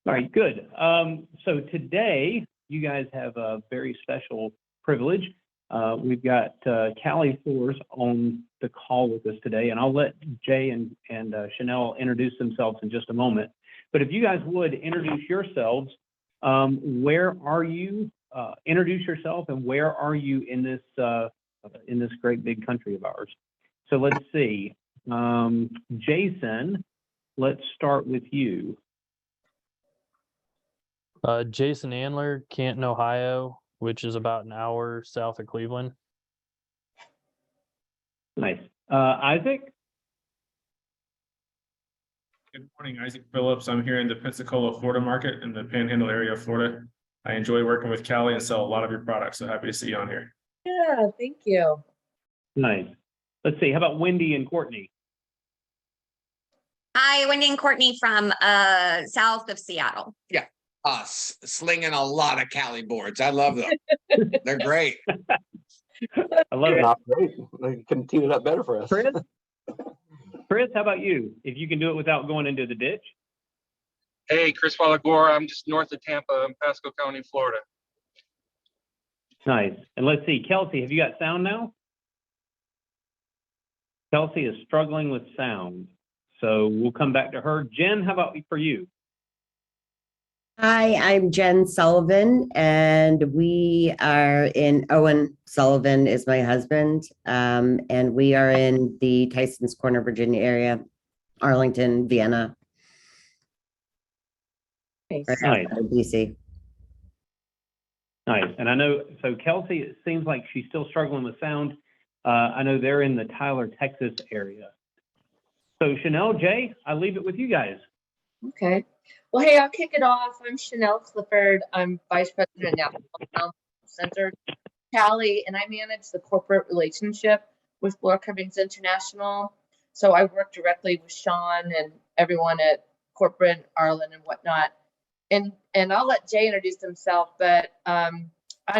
All right, good. So today, you guys have a very special privilege. We've got Callie Force on the call with us today, and I'll let Jay and Chanel introduce themselves in just a moment. But if you guys would introduce yourselves, where are you? Introduce yourself, and where are you in this great big country of ours? So let's see. Jason, let's start with you. Jason Andler, Canton, Ohio, which is about an hour south of Cleveland. Nice. Isaac? Good morning, Isaac Phillips. I'm here in the Pensacola, Florida market in the Panhandle area of Florida. I enjoy working with Callie and sell a lot of your products, so happy to see you on here. Yeah, thank you. Nice. Let's see. How about Wendy and Courtney? Hi, Wendy and Courtney from south of Seattle. Us slinging a lot of Cali boards. I love them. They're great. I love it. Not great. They couldn't tee it up better for us. Chris, how about you? If you can do it without going into the ditch. Hey, Chris Wallagore. I'm just north of Tampa in Pasco County, Florida. Nice. And let's see, Kelsey, have you got sound now? Kelsey is struggling with sound, so we'll come back to her. Jen, how about for you? Hi, I'm Jen Sullivan, and we are Owen Sullivan is my husband, and we are in the Tysons Corner, Virginia area, Arlington, Vienna, Nice. right Nice. outside of DC. Nice. And I know, so Kelsey, it seems like she's still struggling with sound. I know they're in the Tyler, Texas area. So Chanel, Jay, I leave it with you guys. Okay. Well, hey, I'll kick it off. I'm Chanel Clifford. I'm Vice President of National Account Center, Callie, and I manage the corporate relationship with Floor Coverings International. So I work directly with Sean and everyone at corporate, Arlen and whatnot. And I'll let Jay introduce himself, but I'm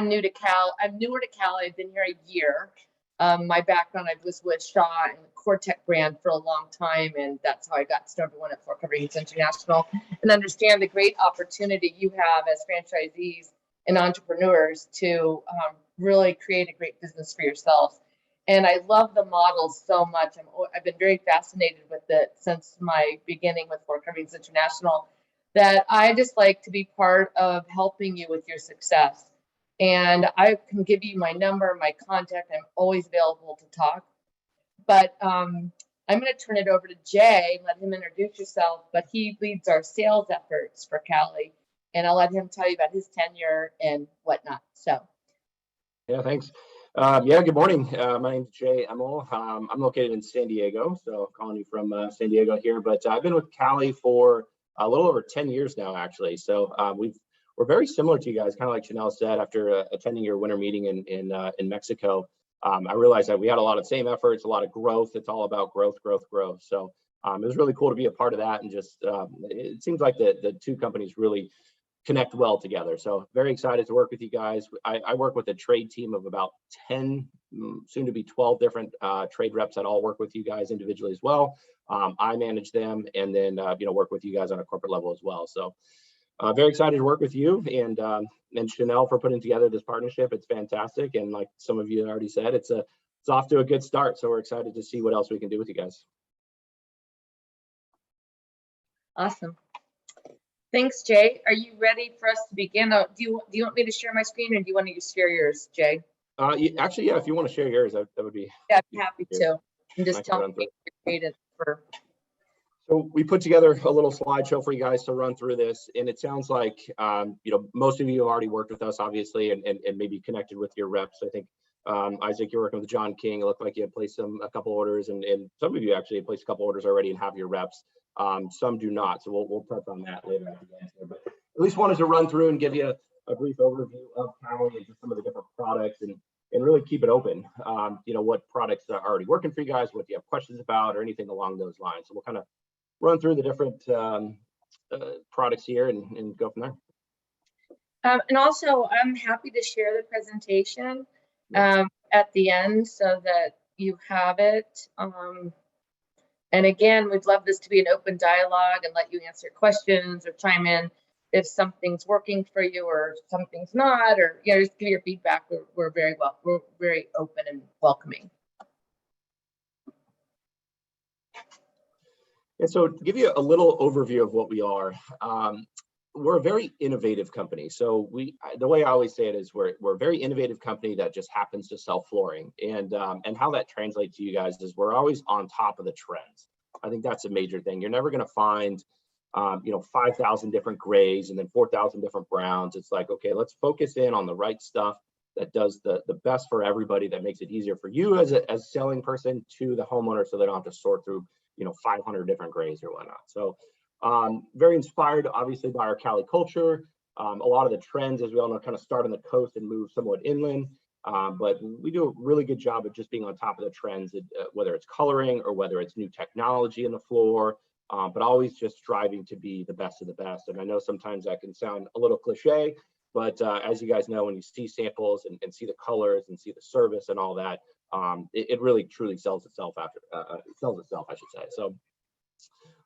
newer to Callie. I've been here a year. My background, I was with Shaw and the Cortec brand for a long time, and that's how I got to know everyone at Floor Coverings International and understand the great opportunity you have as franchisees and entrepreneurs to really create a great business for yourselves. And I love the model so much. I've been very fascinated with it since my beginning with Floor Coverings International, that I just like to be part of helping you with your success. And I can give you my number, my contact. I'm always available to talk. But I'm going to turn it over to Jay, let him introduce himself. But he leads our sales efforts for Callie. And I'll let him tell you about his tenure and whatnot. So. Yeah, thanks. Good morning. My name's Jay Emmel. I'm located in San Diego, so calling you from San Diego here. But I've been with Callie for a little over 10 years now, actually. So we're very similar to you guys, kind of like Chanel said, after attending your winter meeting in Mexico. I realized that we had a lot of same efforts, a lot of growth. It's all about growth. So it was really cool to be a part of that. And just it seems like the two companies really connect well together. So very excited to work with you guys. I work with a trade team of about 10, soon to be 12 different trade reps that all work with you guys individually as well. I manage them and then work with you guys on a corporate level as well. So very excited to work with you and Chanel for putting together this partnership. It's fantastic. And like some of you already said, it's off to a good start. So we're excited to see what else we can do with you guys. Awesome. Thanks, Jay. Are you ready for us to begin? Do you want me to share my screen, or do you want to just share yours, Jay? Actually, yeah, if you want to share yours, that would be. Yeah, I'm happy to. And just tell me if you created for. So we put together a little slideshow for you guys to run through this, and it sounds like most of you have already worked with us, obviously, and maybe connected with your reps. I think Isaac, you're working with John King. It looked like you had placed a couple orders, and some of you actually had placed a couple orders already and have your reps. Some do not, so we'll touch on that later at the end here. But at least wanted to run through and give you a brief overview of Callie and just some of the different products and really keep it open. What products are already working for you guys, what do you have questions about, or anything along those lines. So we'll kind of run through the different products here and go from there. And also, I'm happy to share the presentation at the end so that you have it. And again, we'd love this to be an open dialogue and let you answer questions or chime in. if something's working for you or something's not, or, you know, just give your feedback. We're very open and welcoming. And so to give you a little overview of what we are, we're a very innovative company. So the way I always say it is we're a very innovative company that just happens to sell flooring. And how that translates to you guys is we're always on top of the trends. I think that's a major thing. You're never going to find, 5,000 different grays and then 4,000 different browns. It's like, okay, let's focus in on the right stuff that does the best for everybody, that makes it easier for you as a selling person to the homeowner, so they don't have to sort through 500 different grays or whatnot. So very inspired obviously by our Cali culture. A lot of the trends, as we all know, kind of start on the coast and move somewhat inland, but we do a really good job of just being on top of the trends, whether it's coloring or whether it's new technology in the floor, but always just striving to be the best of the best. And I know sometimes that can sound a little cliche, but as you guys know, when you see samples and see the colors and see the service and all that, it really truly sells itself I should say. So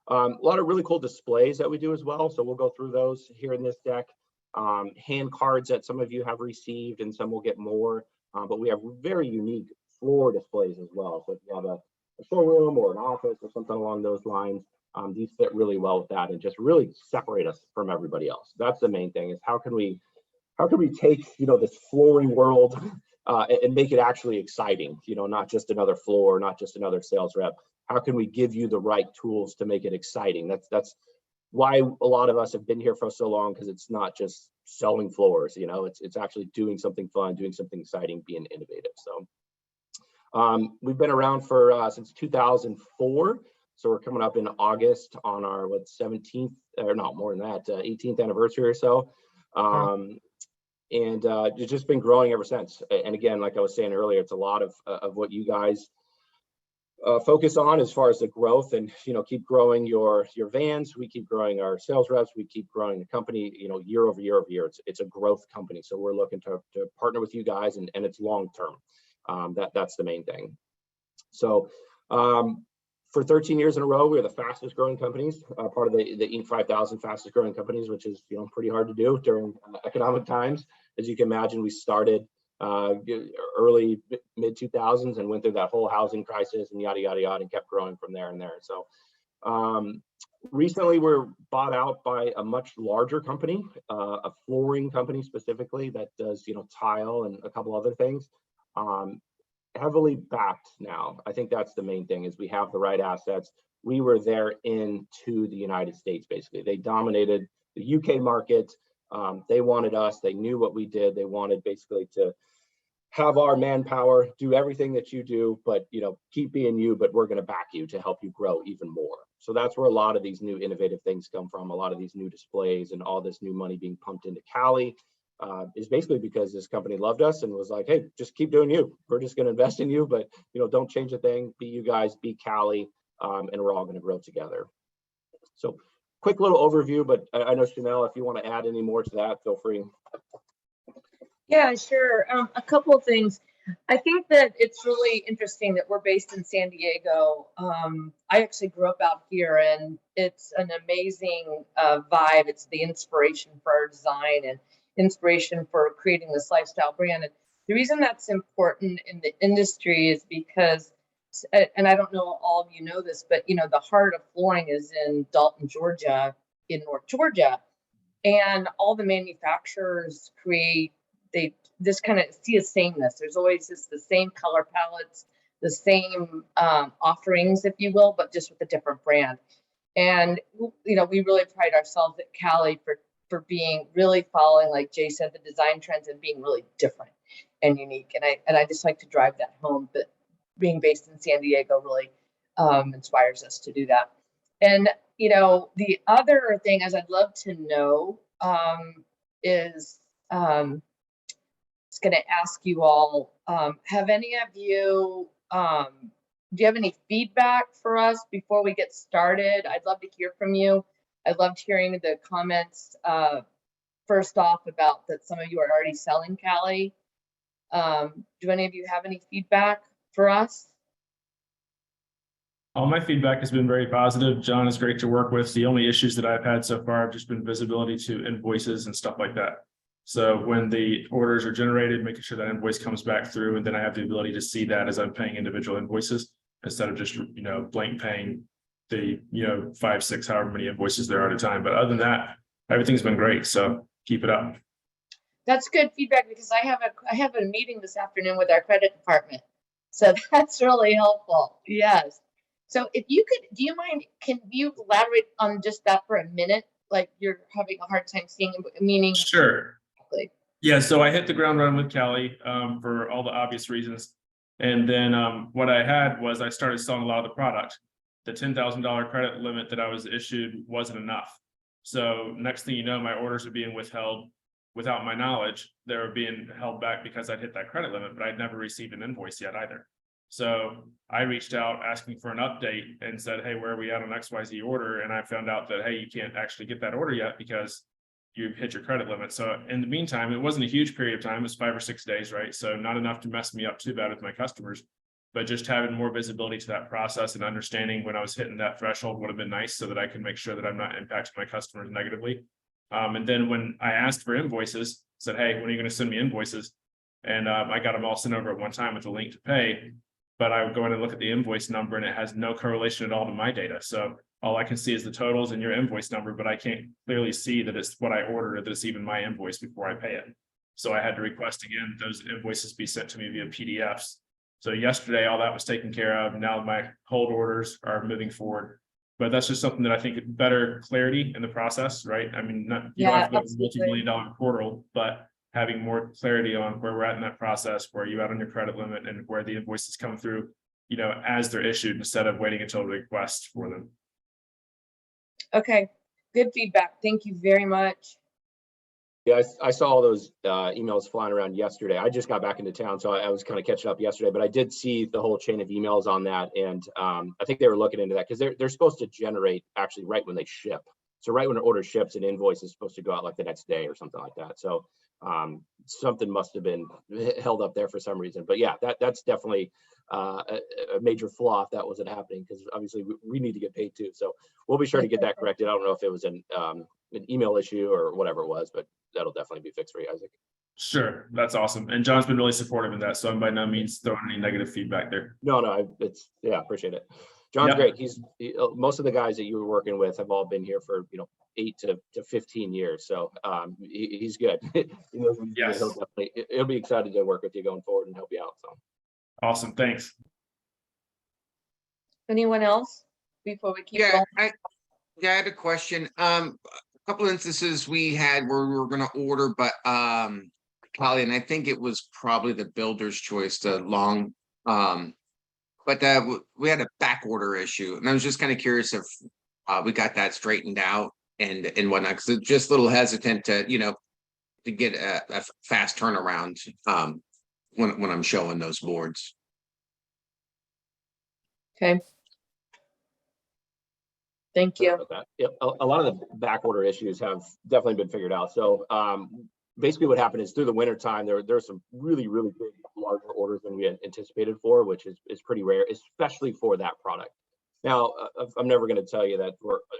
a lot of really cool displays that we do as well. So we'll go through those here in this deck. Hand cards that some of you have received and some will get more, but we have very unique floor displays as well. So if you have a showroom or an office or something along those lines, these fit really well with that and just really separate us from everybody else. That's the main thing, is how can we take this flooring world and make it actually exciting, not just another floor, not just another sales rep. How can we give you the right tools to make it exciting? That's why a lot of us have been here for so long, because it's not just selling floors, it's actually doing something fun, doing something exciting, being innovative. So we've been around for since 2004. So we're coming up in August on our 17th, or not more than that, 18th anniversary or so. And it's just been growing ever since. And again, like I was saying earlier, it's a lot of what you guys focus on as far as the growth, and keep growing your vans. We keep growing our sales reps. We keep growing the company, year over year over year. It's a growth company. So we're looking to partner with you guys, and it's long term. That's the main thing. So for 13 years in a row, we're the fastest growing companies, part of the Inc. 5000 fastest growing companies, which is pretty hard to do during economic times. As you can imagine, we started early mid 2000s and went through that whole housing crisis and yada yada yada, and kept growing from there and there. So recently we're bought out by a much larger company, a flooring company specifically that does tile and a couple other things. Heavily backed now. I think that's the main thing, is we have the right assets. We were there into the United States, basically. They dominated the UK market. They wanted us. They knew what we did. They wanted basically to have our manpower, do everything that you do, but keep being you, but we're going to back you to help you grow even more. So that's where a lot of these new innovative things come from. A lot of these new displays and all this new money being pumped into Cali is basically because this company loved us and was like, hey, just keep doing you. We're just going to invest in you, but don't change a thing. Be you guys, be Cali, and we're all going to grow together. So quick little overview, but I know Chanel, if you want to add any more to that, feel free. Yeah, sure. A couple of things. I think that it's really interesting that we're based in San Diego. I actually grew up out here, and it's an amazing vibe. It's the inspiration for our design and inspiration for creating this lifestyle brand. And the reason that's important in the industry is because, and I don't know all of you know this, but the heart of flooring is in Dalton, Georgia, in North Georgia, and all the manufacturers this kind of see a sameness. There's always just the same color palettes, the same offerings, if you will, but just with a different brand. And we really pride ourselves at Cali for being really following, like Jay said, the design trends and being really different and unique. And I just like to drive that home, that being based in San Diego really inspires us to do that. And the other thing is, I'd love to know is going to ask you all, have any of you, do you have any feedback for us before we get started? I'd love to hear from you. I loved hearing the comments first off about that some of you are already selling Cali. Do any of you have any feedback for us? All my feedback has been very positive. John is great to work with. The only issues that I've had so far have just been visibility to invoices and stuff like that. So when the orders are generated, making sure that invoice comes back through, and then I have the ability to see that as I'm paying individual invoices instead of just, blank paying the, 5, 6, however many invoices there are at a time. But other than that, everything's been great. So keep it up. That's good feedback because I have a meeting this afternoon with our credit department. So that's really helpful. Yes. So if you could, do you mind, can you elaborate on just that for a minute? Like you're having a hard time seeing, meaning. Sure. Yeah, so I hit the ground running with Callie for all the obvious reasons. And then what I had was I started selling a lot of the product. The $10,000 credit limit that I was issued wasn't enough. So next thing you know, my orders are being withheld without my knowledge. They were being held back because I'd hit that credit limit, but I'd never received an invoice yet either. So I reached out asking for an update and said, hey, where are we at on XYZ order? And I found out that, hey, you can't actually get that order yet because you've hit your credit limit. So in the meantime, it wasn't a huge period of time. It was 5 or 6 days, right? So not enough to mess me up too bad with my customers, but just having more visibility to that process and understanding when I was hitting that threshold would have been nice so that I can make sure that I'm not impacting my customers negatively. And then when I asked for invoices, said, hey, when are you going to send me invoices? And I got them all sent over at one time with a link to pay. But I would go in and look at the invoice number and it has no correlation at all to my data. So all I can see is the totals and your invoice number, but I can't clearly see that it's what I ordered or that it's even my invoice before I pay it. So I had to request again, those invoices be sent to me via PDFs. So yesterday, all that was taken care of. Now my hold orders are moving forward. But that's just something that I think better clarity in the process, right? I mean, you don't have to go to a multi-million-dollar portal, but having more clarity on where we're at in that process, where you're at on your credit limit and where the invoices come through, as they're issued instead of waiting until the request for them. Okay, good feedback. Thank you very much. Yeah, I saw all those emails flying around yesterday. I just got back into town, so I was kind of catching up yesterday, but I did see the whole chain of emails on that. And I think they were looking into that because they're supposed to generate actually right when they ship. So right when an order ships, an invoice is supposed to go out like the next day or something like that. So something must have been held up there for some reason. But yeah, that's definitely a major flaw if that wasn't happening, because obviously we need to get paid too. So we'll be sure to get that corrected. I don't know if it was an email issue or whatever it was, but that'll definitely be fixed for you, Isaac. Sure, that's awesome. And John's been really supportive in that. So I'm by no means throwing any negative feedback there. No, appreciate it. John's great. Most of the guys that you were working with have all been here for 8 to 15 years. So he's good. Yes. He'll be excited to work with you going forward and help you out. So awesome. Thanks. Anyone else before we keep going? I had a question. A couple instances we had where we were going to order, but Callie, and I think it was probably the builder's choice, the long, but we had a back order issue, and I was just kind of curious if we got that straightened out and whatnot, because it's just a little hesitant to to get a fast turnaround when I'm showing those boards. Okay. Thank you. Yep. A lot of the back order issues have definitely been figured out. So basically what happened is through the winter time, there's some really, really big, larger orders than we had anticipated for, which is pretty rare, especially for that product. Now, I'm never going to tell you that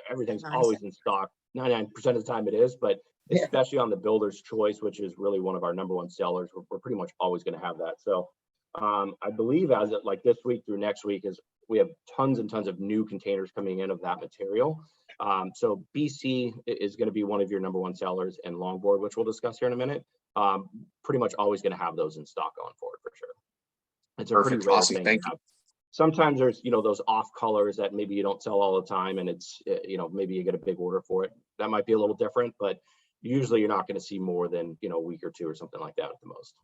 everything's always in stock. 99% of the time it is, but especially on the builder's choice, which is really one of our #1 sellers, we're pretty much always going to have that. So I believe as of like this week through next week we have tons and tons of new containers coming in of that material. So BC is going to be one of your #1 sellers, and Longboard, which we'll discuss here in a minute, pretty much always going to have those in stock going forward for sure. It's a pretty rare awesome. thing. Thank you. Sometimes there's, those off colors that maybe you don't sell all the time, and it's, maybe you get a big order for it. That might be a little different, but usually you're not going to see more than, a week or two or something like that at the most.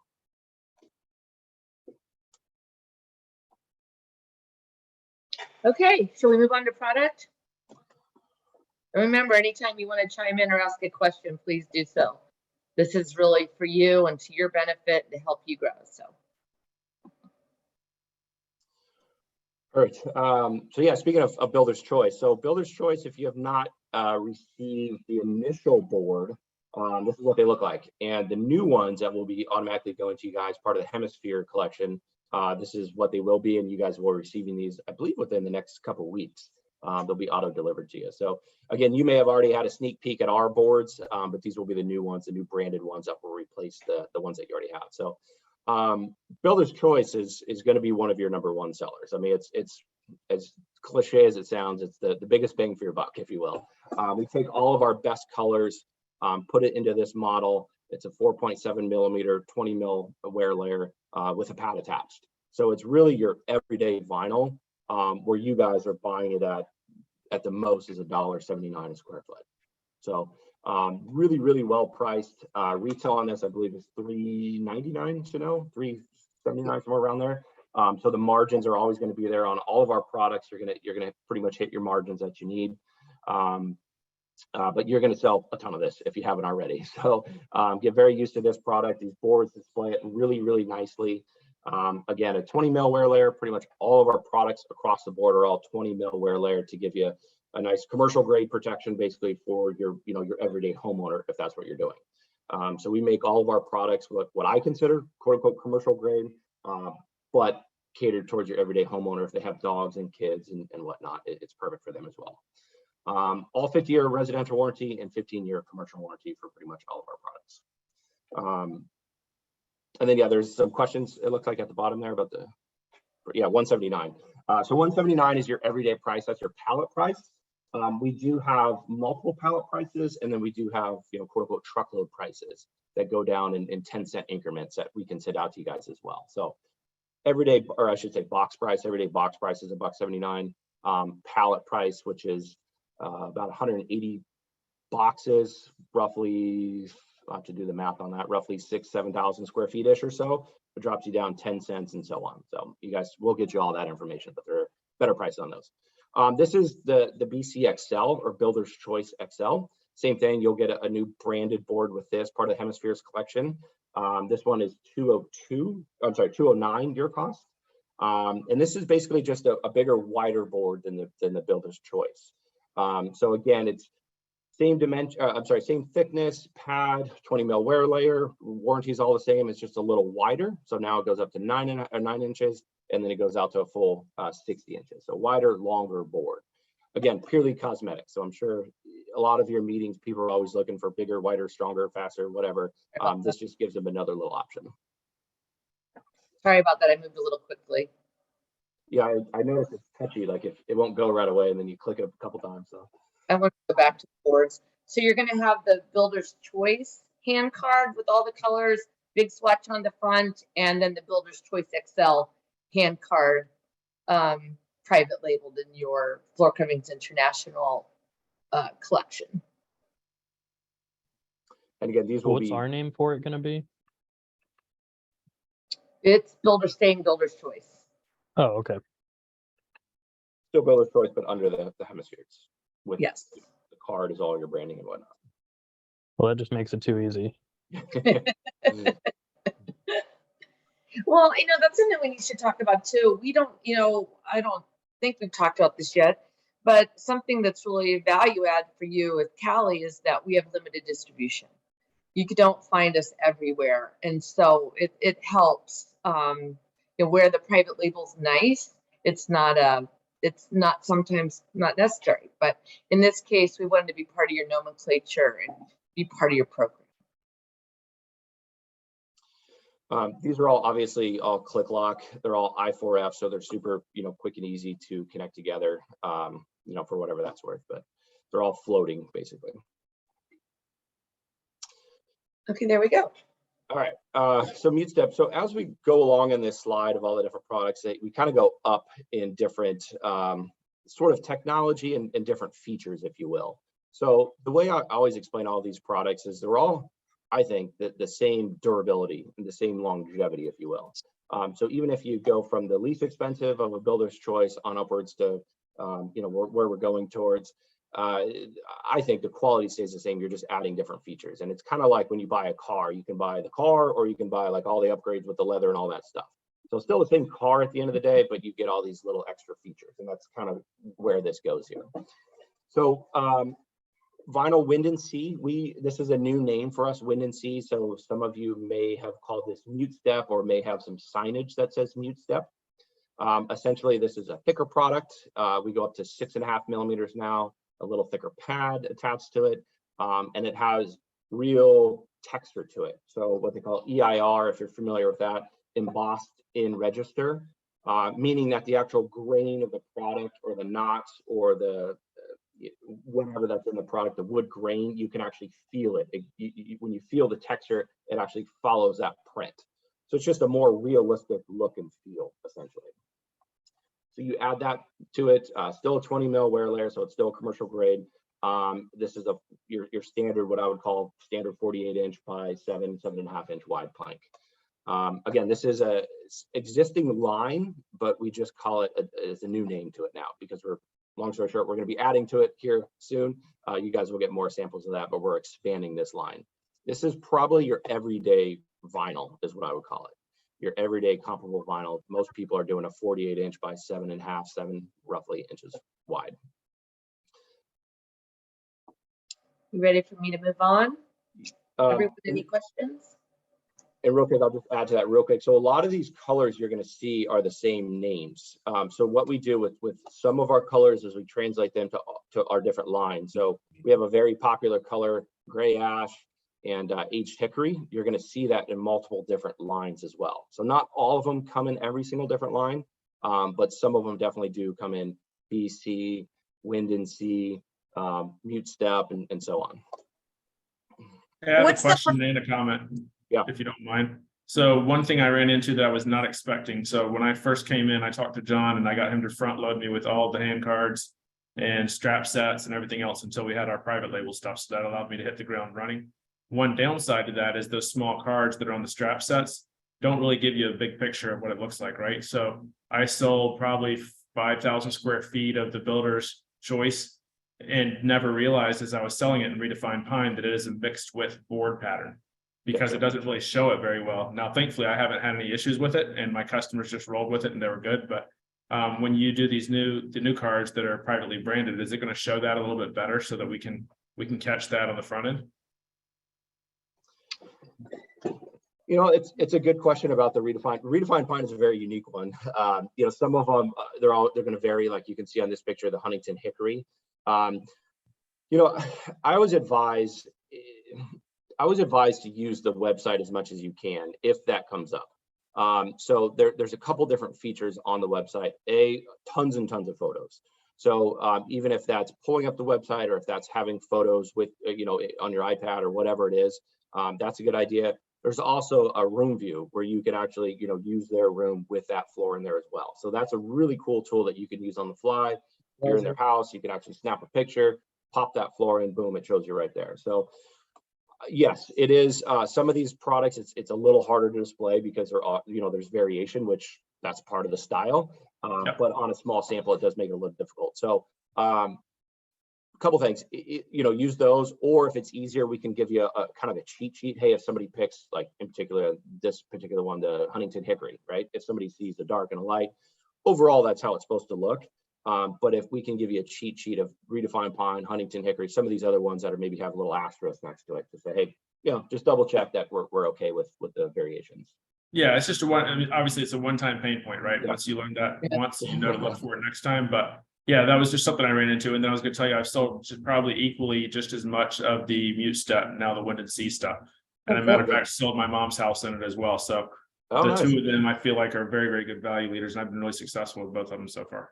Okay, shall we move on to product? Remember, anytime you want to chime in or ask a question, please do so. This is really for you and to your benefit to help you grow. So. All right. So yeah, speaking of builder's choice. So builder's choice, if you have not received the initial board, this is what they look like. And the new ones that will be automatically going to you guys, part of the Hemisphere collection, This is what they will be, and you guys will be receiving these, I believe, within the next couple of weeks. They'll be auto delivered to you. So again, you may have already had a sneak peek at our boards, but these will be the new ones, the new branded ones that will replace the ones that you already have. So Builder's Choice is going to be one of your #1 sellers. I mean, it's as cliche as it sounds, it's the biggest bang for your buck, if you will. We take all of our best colors, put it into this model. It's a 4.7 millimeter, 20 mil wear layer with a pad attached. So it's really your everyday vinyl, where you guys are buying it at the most is $1.79 a square foot. So really, really well priced. Retail on this, I believe, is $3.99 to know, $3.79, somewhere around there. So the margins are always going to be there on all of our products. You're gonna pretty much hit your margins that you need. But you're going to sell a ton of this if you haven't already. So get very used to this product. These boards display it really, really nicely. Again, a 20 mil wear layer. Pretty much all of our products across the board are all 20 mil wear layer to give you a nice commercial grade protection, basically for your everyday homeowner, if that's what you're doing. So we make all of our products what I consider quote unquote commercial grade, but catered towards your everyday homeowner. If they have dogs and kids and whatnot, it's perfect for them as well. All 50-year residential warranty and 15-year commercial warranty for pretty much all of our products. And then, yeah, there's some questions, it looks like at the bottom there about $179. So $179 is your everyday price. That's your pallet price. We do have multiple pallet prices, and then we do have, quote unquote, truckload prices that go down in 10-cent increments that we can send out to you guys as well. So everyday, or I should say box price, everyday box price is $1.79. Pallet price, which is about 180 boxes, roughly, I'll have to do the math on that, roughly 6,000-7,000 square feet ish or so. It drops you down 10 cents and so on. So you guys, we'll get you all that information, but there are better prices on those. This is the BC XL or Builder's Choice XL. Same thing, you'll get a new branded board with this, part of the Hemispheres collection. This one is 209 your cost. And this is basically just a bigger, wider board than the Builder's Choice. So again, it's same dimension, same thickness, pad, 20 mil wear layer, warranty is all the same, it's just a little wider. So now it goes up to 9 inches, and then it goes out to a full 60 inches. So wider, longer board. Again, purely cosmetic. So I'm sure a lot of your meetings, people are always looking for bigger, wider, stronger, faster, whatever. This just gives them another little option. Sorry about that, I moved a little quickly. Yeah, I noticed it's touchy, like if it won't go right away and then you click it a couple times. So I want to go back to the boards. So you're going to have the Builder's Choice hand card with all the colors, big swatch on the front, and then the Builder's Choice XL hand card, private labeled in your Floor Coverings International collection. And again, these will What's be our name for it going to be? It's Builder's Choice. Oh, okay. still Builder's Choice, but under the Hemispheres. With Yes. the card is all your branding and whatnot. Well, that just makes it too easy. Well, that's something we should talk about too. We don't, I don't think we've talked about this yet, but something that's really a value add for you at Cali is that we have limited distribution. You don't find us everywhere. And so it helps, where the private label's nice, it's not sometimes not necessary, but in this case, we wanted to be part of your nomenclature and be part of your program. These are all obviously all click lock. They're all I4F, so they're super, quick and easy to connect together, for whatever that's worth, but they're all floating basically. Okay, there we go. All right, so mute step. So as we go along in this slide of all the different products, we kind of go up in different sort of technology and different features, if you will. So the way I always explain all these products is they're all, I think, the same durability and the same longevity, if you will. So even if you go from the least expensive of a Builder's Choice on upwards to, where we're going towards, I think the quality stays the same. You're just adding different features. And it's kind of like when you buy a car, you can buy the car or you can buy like all the upgrades with the leather and all that stuff. So it's still the same car at the end of the day, but you get all these little extra features. And that's kind of where this goes here. So Vinyl Wind and Sea, this is a new name for us, Wind and Sea. So some of you may have called this Mute Step or may have some signage that says Mute Step. Essentially, this is a thicker product. We go up to 6.5 millimeters now, a little thicker pad attached to it, and it has real texture to it. So what they call EIR, if you're familiar with that, embossed in register, meaning that the actual grain of the product or the knots or the whatever that's in the product, the wood grain, you can actually feel it. When you feel the texture, it actually follows that print. So it's just a more realistic look and feel, essentially. So you add that to it, still a 20 mil wear layer, so it's still commercial grade. This is your standard, what I would call standard 48-inch by 7.5 inch wide plank. Again, this is a existing line, but we just call it as a new name to it now because long story short, we're going to be adding to it here soon. You guys will get more samples of that, but we're expanding this line. This is probably your everyday vinyl is what I would call it. Your everyday comparable vinyl. Most people are doing a 48-inch by 7 roughly inches wide. You ready for me to move on? Everyone, any questions? And real quick, I'll just add to that real quick. So a lot of these colors you're going to see are the same names. So what we do with some of our colors is we translate them to our different lines. So we have a very popular color, gray ash and aged hickory. You're going to see that in multiple different lines as well. So not all of them come in every single different line, but some of them definitely do come in BC, Wind and Sea, Mute Step, and so on. Hey, I have What's a question and a comment. Yeah. If you don't mind. So one thing I ran into that I was not expecting. So when I first came in, I talked to John and I got him to front load me with all the hand cards and strap sets and everything else until we had our private label stuff. So that allowed me to hit the ground running. One downside to that is those small cards that are on the strap sets don't really give you a big picture of what it looks like, right? So I sold probably 5,000 square feet of the builder's choice and never realized as I was selling it in Redefined Pine that it is a mixed width board pattern, because it doesn't really show it very well. Now, thankfully, I haven't had any issues with it and my customers just rolled with it and they were good. But when you do the new cards that are privately branded, is it going to show that a little bit better so that we can catch that on the front end? You know, it's a good question about the Redefined Pine is a very unique one. You know, some of them, they're going to vary, like you can see on this picture, the Huntington hickory. You know, I was advised to use the website as much as you can if that comes up. So there's a couple different features on the website, tons and tons of photos. So even if that's pulling up the website or if that's having photos with, you know, on your iPad or whatever it is, that's a good idea. There's also a room view where you can actually, you know, use their room with that floor in there as well. So that's a really cool tool that you can use on the fly. You're in their house, you can actually snap a picture, pop that floor in, boom, it shows you right there. So yes, it is. Some of these products, it's a little harder to display because you know, there's variation, which that's part of the style. But on a small sample, it does make it a little difficult. So a couple things, you know, use those, or if it's easier, we can give you a kind of a cheat sheet. Hey, if somebody picks, like in particular, this particular one, the Huntington hickory, right? If somebody sees the dark and a light, overall, that's how it's supposed to look. But if we can give you a cheat sheet of Redefined Pine, Huntington hickory, some of these other ones that are maybe have a little asterisk next to it to say, hey, you know, just double check that we're okay with the variations. Yeah, it's just I mean, obviously it's a one-time pain point, right? Yeah. Once you learn that once, you know to look for it next time. But yeah, that was just something I ran into. And then I was going to tell you, I've sold probably equally just as much of the Mute Step, now the Wind and Sea stuff. And as a matter of fact, sold my mom's house in it as well. So the two of them I feel like are very, very good value leaders. And I've been really successful with both of them so far.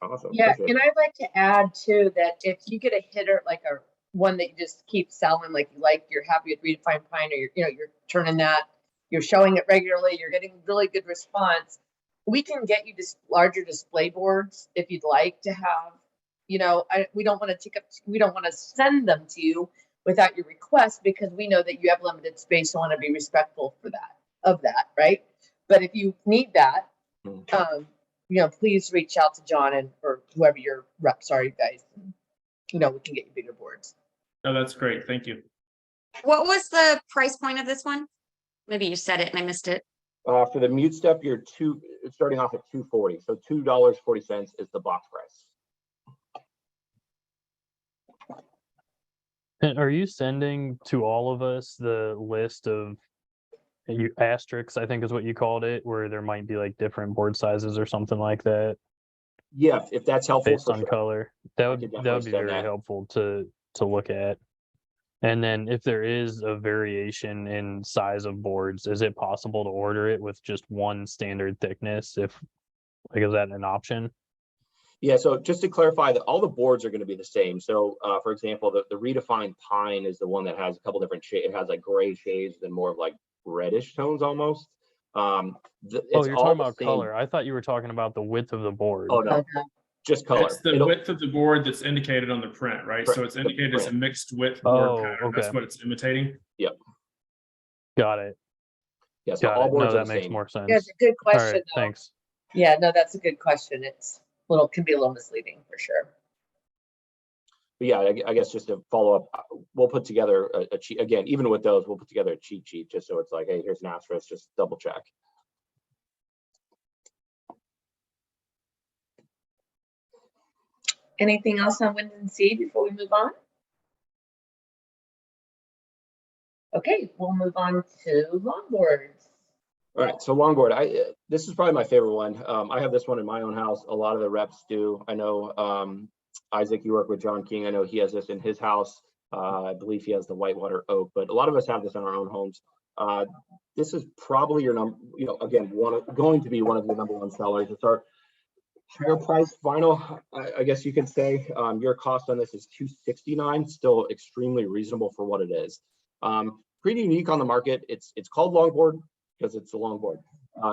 Awesome. Yeah, and I'd like to add too that if you get a hitter like a one that you just keep selling, like you're happy with Redefined Pine, or you're turning that, you're showing it regularly, you're getting really good response. We can get you just larger display boards if you'd like to have. You know, we don't want to send them to you without your request because we know that you have limited space. So I want to be respectful of that, right? But if you need that, you know, please reach out to John or whoever your reps are, you guys. You know, we can get you bigger boards. No, that's great. Thank you. What was the price point of this one? Maybe you said it and I missed it. For the Mute Step, you're starting off at $240. So $2.40 is the box price. And are you sending to all of us the list of asterisks, I think is what you called it, where there might be like different board sizes or something like that Yeah, if that's helpful. based for on sure. color? I That would could be definitely send very that. helpful to look at. And then if there is a variation in size of boards, is it possible to order it with just one standard thickness? If like, is that an option? Yeah, so just to clarify that all the boards are going to be the same. So for example, the redefined pine is the one that has a couple different shades. It has like gray shades and more of like reddish tones almost. Oh, It's you're all talking the about same. color. I thought you were talking about the width of the board. Oh no, just color. It's the width of the board that's indicated on the print, right? So it's The indicated as a print. mixed width board Oh, pattern. That's okay. what it's imitating. Got it. Yeah, so Got all it. boards No, are that the makes same. more sense. Yeah, it's a good All question, right, though. thanks. Yeah, no, that's a good question. It's can be a little misleading for sure. But yeah, I guess just to follow up, we'll put together a cheat again. Even with those, we'll put together a cheat sheet just so it's like, hey, here's an asterisk, just double check. Anything else on Wind and Sea before we move on? Okay, we'll move on to longboards. All right, so longboard, this is probably my favorite one. I have this one in my own house. A lot of the reps do. I know Isaac, you work with John King. I know he has this in his house. I believe he has the Whitewater Oak, but a lot of us have this in our own homes. This is probably your number, again, going to be one of your number one sellers. It's our higher price vinyl, I guess you can say. Your cost on this is $269, still extremely reasonable for what it is. Pretty unique on the market. It's called longboard because it's a longboard.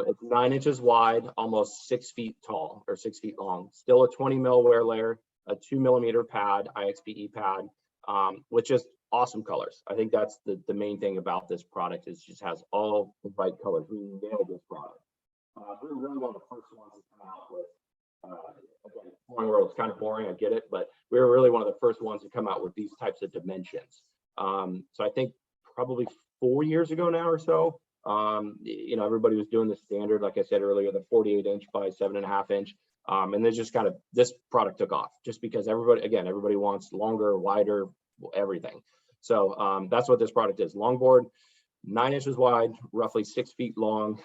It's 9 inches wide, almost 6 feet tall or 6 feet long. Still a 20 mil wear layer, a 2 millimeter pad, IXPE pad, with just awesome colors. I think that's the main thing about this product is it just has all the right colors. We nailed this product. We were really one of the first ones to come out with. Again, Flooring World is kind of boring, I get it, but we were really one of the first ones to come out with these types of dimensions. So I think probably 4 years ago now or so, everybody was doing the standard, like I said earlier, the 48 inch by 7.5 inch. And then just this product took off just because everybody wants longer, wider, everything. So that's what this product is. Longboard, 9 inches wide, roughly 6 feet long,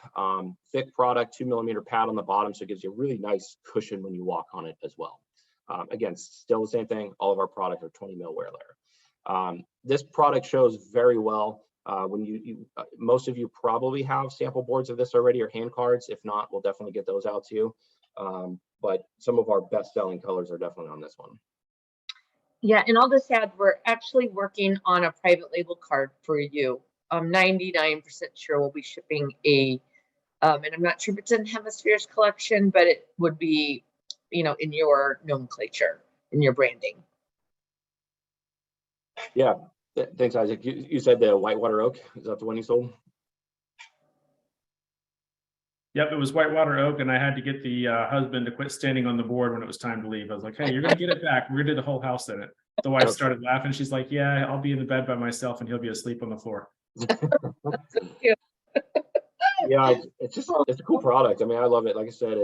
thick product, 2 millimeter pad on the bottom. So it gives you a really nice cushion when you walk on it as well. Again, still the same thing. All of our products are 20 mil wear layer. This product shows very well. When most of you probably have sample boards of this already or hand cards. If not, we'll definitely get those out to you. But some of our best selling colors are definitely on this one. Yeah, and I'll just add, we're actually working on a private label card for you. I'm 99% sure we'll be shipping and I'm not sure if it's in Hemispheres collection, but it would be, in your nomenclature, in your branding. Yeah, thanks, Isaac. You said the Whitewater Oak, is that the one you sold? Yep, it was Whitewater Oak, and I had to get the husband to quit standing on the board when it was time to leave. I was like, hey, you're gonna get it back. We're gonna do the whole house in it. The wife started laughing. She's like, yeah, I'll be in the bed by myself and he'll be asleep on the floor. Yeah, it's a cool product. I mean, I love it. Like I said,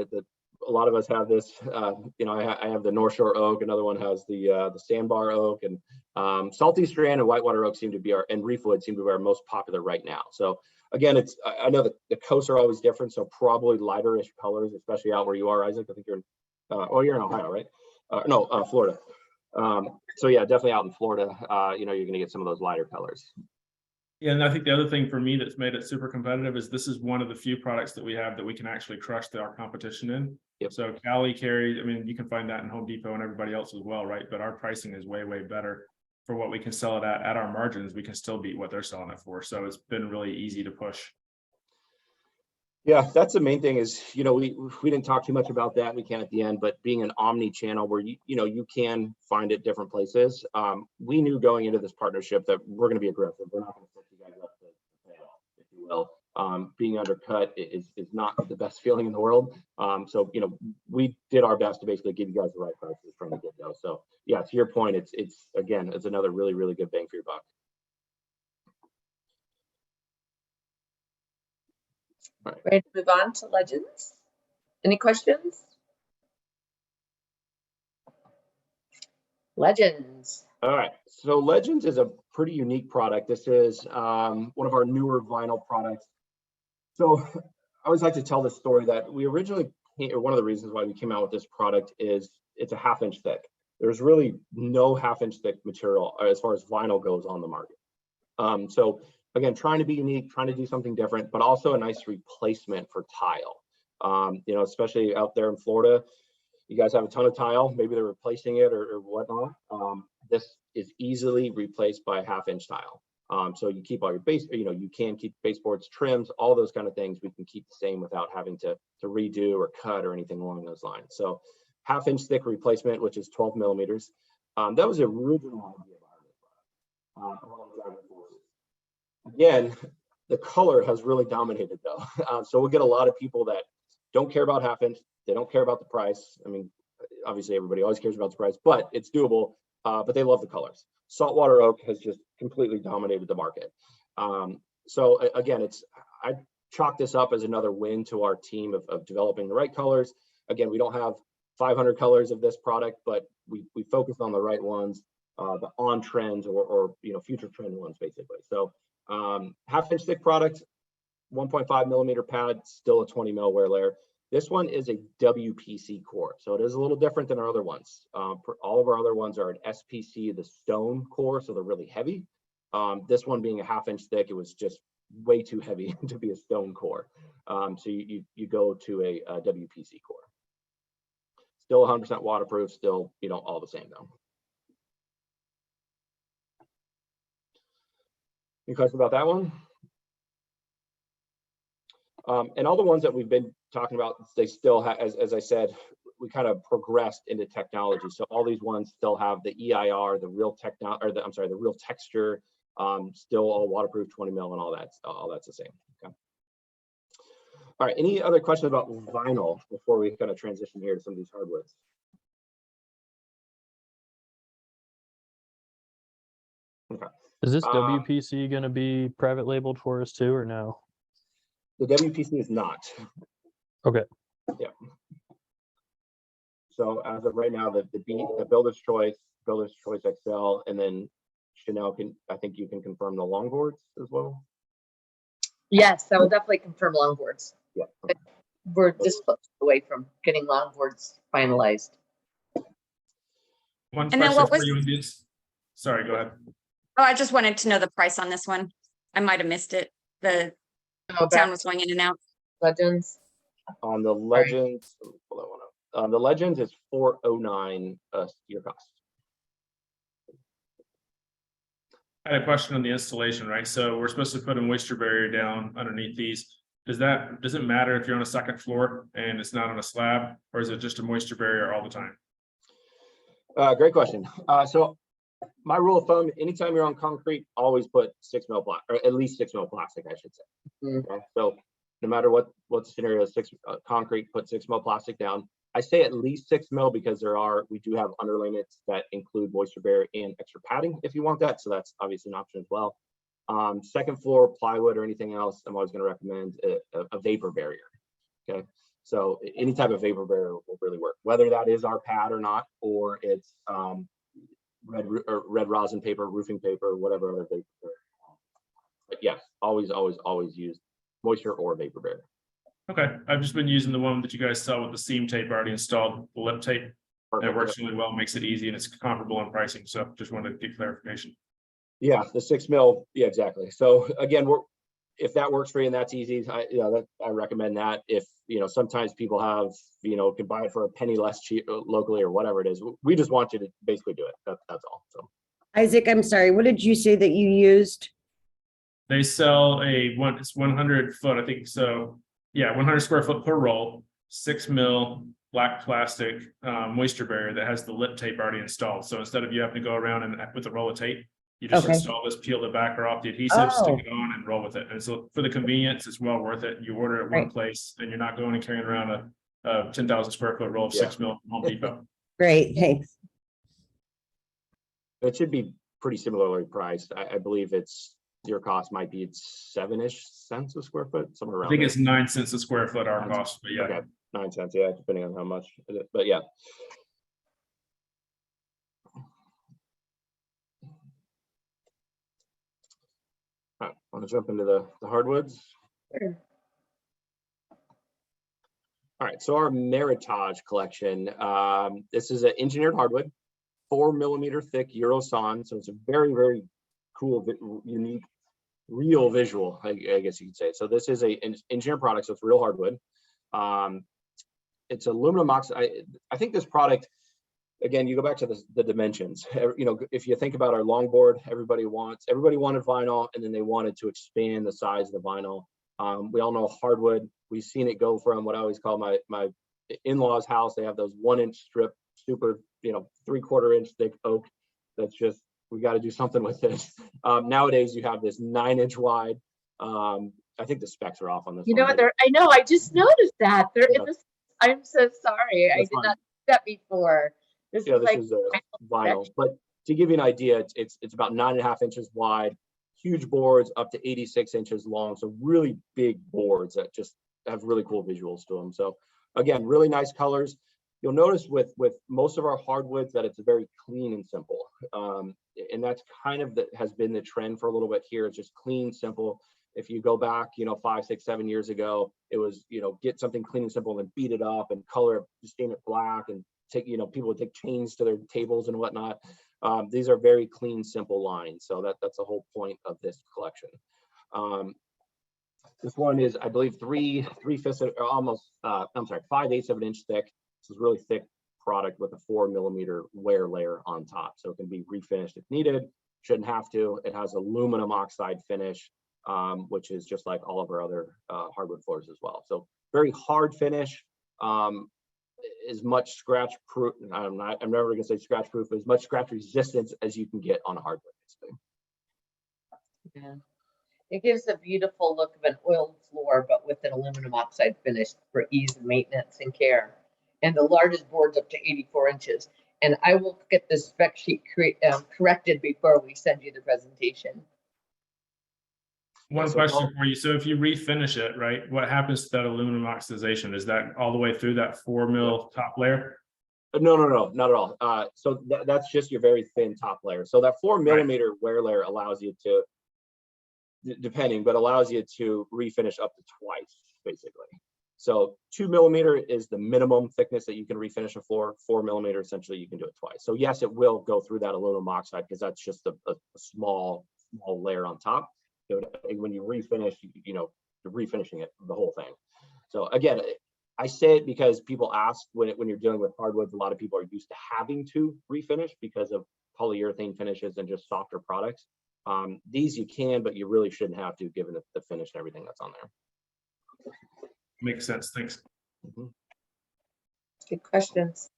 a lot of us have this. I have the North Shore Oak. Another one has the Sandbar Oak, and Salty Strand and Whitewater Oak seem to be and Reefwood seem to be our most popular right now. So again, I know the coasts are always different, so probably lighterish colors, especially out where you are, Isaac. I think you're you're in Ohio, right? No, Florida. So yeah, definitely out in Florida, you're going to get some of those lighter colors. Yeah, and I think the other thing for me that's made it super competitive is this is one of the few products that we have that we can actually crush our competition in. Yep. So Cali carries, I mean, you can find that in Home Depot and everybody else as well, right? But our pricing is way, way better for what we can sell it at our margins. We can still beat what they're selling it for. So it's been really easy to push. Yeah, that's the main thing is, we didn't talk too much about that. We can at the end, but being an omni-channel where you can find it different places. We knew going into this partnership that we're going to be aggressive. We're not going to set you guys up to pay off, if you will. Being undercut is not the best feeling in the world. So we did our best to basically give you guys the right prices from the get-go. So yeah, to your point, it's another really, really good bang for your buck. All right. Ready to move on to Legends? Any questions? Legends. All right, so Legends is a pretty unique product. This is one of our newer vinyl products. So I always like to tell this story that we originally, or one of the reasons why we came out with this product is it's a 1/2 inch thick. There's really no 1/2 inch thick material as far as vinyl goes on the market. So again, trying to be unique, trying to do something different, but also a nice replacement for tile. You know, especially out there in Florida, you guys have a ton of tile, maybe they're replacing it or whatnot. This is easily replaced by a 1/2 inch tile. So you keep all your base, you know, you can keep baseboards, trims, all those kind of things we can keep the same without having to redo or cut or anything along those lines. So 1/2 inch thick replacement, which is 12 millimeters. That was the original idea behind this. Again, the color has really dominated though. So we'll get a lot of people that don't care about 1/2 inch. They don't care about the price. I mean, obviously everybody always cares about the price, but it's doable. But they love the colors. Saltwater oak has just completely dominated the market. So again, I chalk this up as another win to our team of developing the right colors. Again, we don't have 500 colors of this product, but we focused on the right ones, the on trends or you know, future trend ones basically. So 1/2 inch thick product, 1.5 millimeter pad, still a 20 mil wear layer. This one is a WPC core, so it is a little different than our other ones. All of our other ones are an SPC, the stone core, so they're really heavy. This one being a 1/2 inch thick, it was just way too heavy to be a stone core. So you go to a WPC core. Still 100% waterproof, still, you know, all the same though. Any questions about that one? And all the ones that we've been talking about, they still have, as I said, we kind of progressed into technology. So all these ones still have the EIR, the real the real texture, still all waterproof, 20 mil, and all that's the same. Okay. All right. Any other questions about vinyl before we kind of transition here to some of these hardwoods? Okay. Is this WPC going to be private labeled for us too, or no? The WPC is not. Okay. Yeah. So as of right now, the Builder's Choice XL, and then Chanel I think you can confirm the longboards as well. Yes, I will definitely confirm longboards. Yeah. We're this close away from getting longboards finalized. One And then question what for was- you, Indies. Sorry, go ahead. Oh, I just wanted to know the price on this one. I might have missed it. The sound was going in and out. Legends. On the Legends, hold on one up. The Legends is $409 your cost. I had a question on the installation, right? So we're supposed to put a moisture barrier down underneath these. Does it matter if you're on a second floor and it's not on a slab, or is it just a moisture barrier all the time? Great question. So my rule of thumb, anytime you're on concrete, always put 6 mil plastic, or at least 6 mil plastic, I should say. Okay? So no matter what the scenario is, concrete, put 6 mil plastic down. I say at least 6 mil because we do have underlayments that include moisture barrier and extra padding if you want that. So that's obviously an option as well. Second floor plywood or anything else, I'm always going to recommend a vapor barrier. Okay. So any type of vapor barrier will really work, whether that is our pad or not, or it's red rosin paper, roofing paper, whatever other vapor barrier. But yes, always use moisture or vapor barrier. Okay, I've just been using the one that you guys sell with the seam tape already installed, the lip tape. Perfect. It works really well, makes it easy, and it's comparable in pricing. So just wanted to get clarification. Yeah, the 6 mil. Yeah, exactly. So again, if that works for you and that's easy, I recommend that. If sometimes people have can buy it for a penny less cheap locally or whatever it is. We just want you to basically do it. That's all. So Isaac, I'm sorry. What did you say that you used? They sell it's 100 foot, I think. So yeah, 100 square foot per roll, 6 mil black plastic moisture barrier that has the lip tape already installed. So instead of you having to go around and with a roll of tape, you just Okay. install this, peel the backer off the adhesive, Oh. stick it on, and roll with it. And so for the convenience, it's well worth it. You order it one Right. place, and you're not going and carrying around a 10,000 square foot roll of Yeah. 6 mil from Home Depot. Great, thanks. it should be pretty similarly priced. I believe your cost might be 7-ish cents a square foot, somewhere I around think there. it's 9 cents a square foot our 9 cost, but yeah. Okay, 9 cents, yeah, depending on how much. But yeah. All right, want to jump into the hardwoods? Sure. All right, so our Meritage collection, this is an engineered hardwood, 4 millimeter thick Eurosan. So it's a very, very cool, unique, real visual, I guess you could say. So this is an engineered product, so it's real hardwood. It's aluminum oxide. I think this product, again, you go back to the dimensions. You know, if you think about our longboard, everybody wanted vinyl, and then they wanted to expand the size of the vinyl. We all know hardwood. We've seen it go from what I always call my in-laws house. They have those 1-inch strip, super, you know, 3/4 inch thick oak. That's just, we got to do something with this. Nowadays you have this 9-inch wide. I think the specs are off on this. You know what? I know. I just noticed that. Yeah. I'm so sorry. I That's did fine. not see that before. This Yeah, is this like is vinyl. But to give you an idea, it's about 9.5 inches wide, huge boards up to 86 inches long. So really big boards that just have really cool visuals to them. So again, really nice colors. You'll notice with most of our hardwoods that it's very clean and simple. And that's kind of has been the trend for a little bit here. It's just clean, simple. If you go back, you know, 5, 6, 7 years ago, it was, you know, get something clean and simple and beat it up and color it, stain it black, and take, you know, people would take chains to their tables and whatnot. These are very clean, simple lines. So that's the whole point of this collection. This one is, I believe, 3/5 or almost, I'm sorry, 5/8 of an inch thick. This is really thick product with a 4 millimeter wear layer on top. So it can be refinished if needed. Shouldn't have to. It has aluminum oxide finish, which is just like all of our other hardwood floors as well. So very hard finish, as much scratch proof. I'm never gonna say scratch proof, as much scratch resistance as you can get on a hardwood, basically. Yeah. It gives a beautiful look of an oiled floor, but with an aluminum oxide finish for ease of maintenance and care. And the largest board's up to 84 inches. And I will get the spec sheet corrected before we send you the presentation. One question for you. So if you refinish it, right, what happens to that aluminum oxidation? Is that all the way through that 4 mil top layer? No, not at all. So that's just your very thin top layer. So that 4 millimeter wear layer allows you to, depending, but allows you to refinish up to twice, basically. So 2 millimeter is the minimum thickness that you can refinish a floor. 4 millimeter, essentially, you can do it twice. So yes, it will go through that aluminum oxide because that's just a small layer on top. So when you refinish, you know, you're refinishing it, the whole thing. So again, I say it because people ask when you're dealing with hardwoods, a lot of people are used to having to refinish because of polyurethane finishes and just softer products. These you can, but you really shouldn't have to, given the finish and everything that's on there. Makes sense. Thanks. Good questions.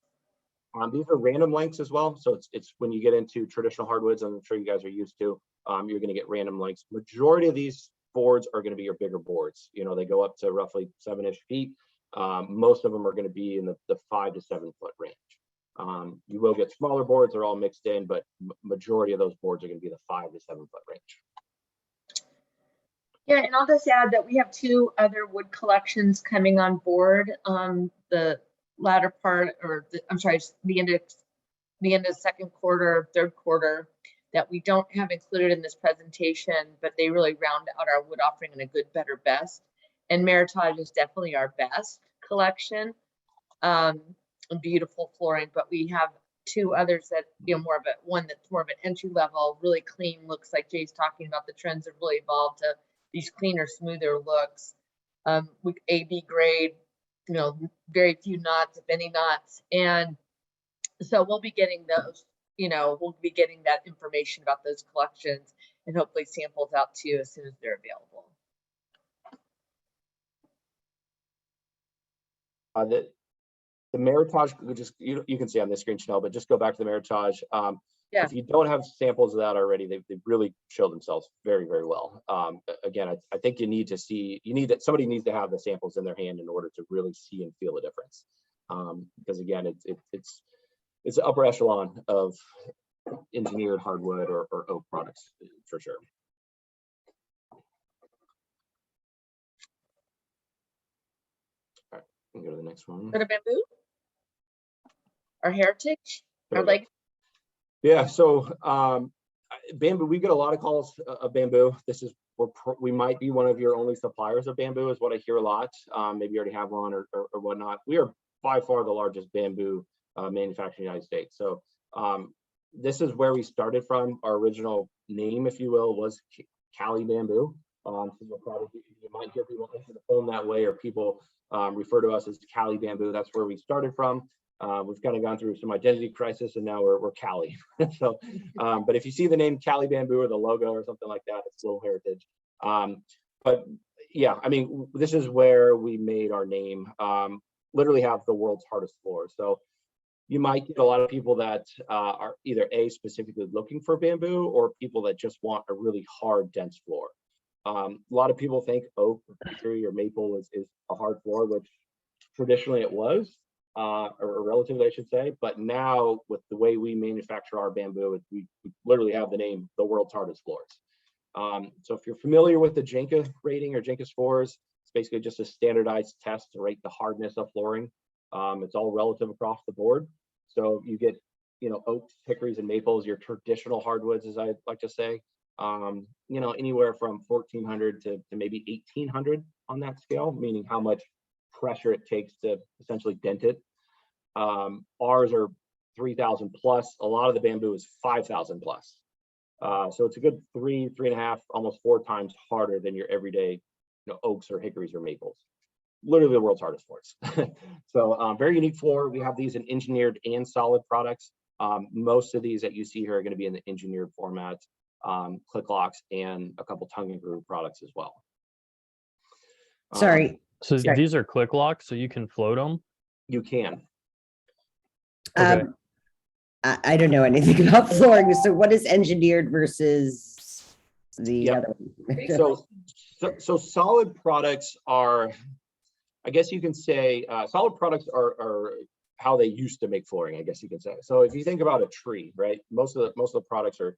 These are random lengths as well. So it's when you get into traditional hardwoods, I'm sure you guys are used to, you're going to get random lengths. Majority of these boards are going to be your bigger boards. You know, they go up to roughly 7-ish feet. Most of them are going to be in the 5 to 7 foot range. You will get smaller boards, they're all mixed in, but majority of those boards are going to be the 5 to 7 foot range. Yeah, and I'll just add that we have 2 other wood collections coming on board. The latter part, or I'm sorry, the end of second quarter, third quarter, that we don't have included in this presentation, but they really round out our wood offering in a good, better, best. And Meritage is definitely our best collection. Beautiful flooring, but we have 2 others that, you know, one that's more of an entry level, really clean looks, like Jay's talking about. The trends have really evolved to these cleaner, smoother looks, with AB grade, you know, very few knots, if any knots. And so we'll be getting those, you know, we'll be getting that information about those collections and hopefully samples out to you as soon as they're available. The Meritage, you can see on this screen, Chanel, but just go back to the Meritage. Yeah. If you don't have samples of that already, they've really showed themselves very, very well. Again, I think somebody needs to have the samples in their hand in order to really see and feel the difference. Because again, it's the upper echelon of engineered hardwood or oak products for sure. All right, we can go to the next one. Go to bamboo, our heritage, our like. Yeah, so bamboo, we get a lot of calls of bamboo. This is, we might be one of your only suppliers of bamboo is what I hear a lot. Maybe you already have one or whatnot. We are by far the largest bamboo manufacturer in the United States. So this is where we started from. Our original name, if you will, was Cali Bamboo. So you'll probably, you might hear people answer the phone that way, or people refer to us as Cali Bamboo. That's where we started from. We've kind of gone through some identity crisis, and now we're Cali. So, but if you see the name Cali Bamboo or the logo or something like that, it's Little Heritage. But yeah, I mean, this is where we made our name. Literally have the world's hardest floor. So you might get a lot of people that are either specifically looking for bamboo, or people that just want a really hard, dense floor. A lot of people think oak or hickory or maple is a hard floor, which traditionally it was. Or relatively, I should say, but now with the way we manufacture our bamboo, we literally have the name the world's hardest floors. So if you're familiar with the JNCA rating or JNCA scores, it's basically just a standardized test to rate the hardness of flooring. It's all relative across the board. So you get, oaks, hickories, and maples, your traditional hardwoods, as I like to say, anywhere from 1,400 to maybe 1,800 on that scale, meaning how much pressure it takes to essentially dent it. Ours are 3,000 plus. A lot of the bamboo is 5,000 plus. So it's a good 3.5, almost 4 times harder than your everyday, oaks or hickories or maples. Literally the world's hardest floors. So very unique floor. We have these in engineered and solid products. Most of these that you see here are going to be in the engineered format, click locks, and a couple tongue and groove products as well. Sorry. So Sorry. these are click locks, so you can float them? You can. Okay. I don't know anything about flooring. So what is engineered versus the other one? So solid products are, I guess you can say, solid products are how they used to make flooring, I guess you can say. So if you think about a tree, right? Most of the products are,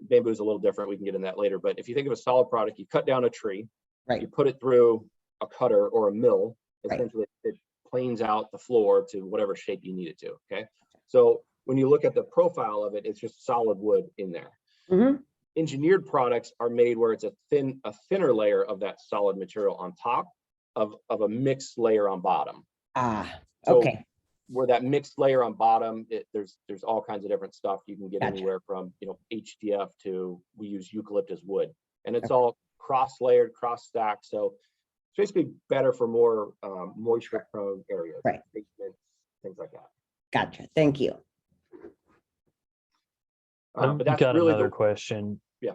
bamboo is a little different. We can get in that later. But if you think of a solid product, you cut down a tree, right? You put it through a cutter or a mill. Right. Essentially, it planes out the floor to whatever shape you need it to. Okay. So when you look at the profile of it, it's just solid wood in there. Mm-hmm. Engineered products are made where it's a thinner layer of that solid material on top of a mixed layer on bottom. So Okay. where that mixed layer on bottom, there's all kinds of different stuff. You can get Gotcha. anywhere from HDF to, we use eucalyptus wood, and it's all cross-layered, cross-stacked. So it's basically better for more moisture-prone areas, right? Basements, things like that. Gotcha. Thank you. I've But that's got really another question. Yeah.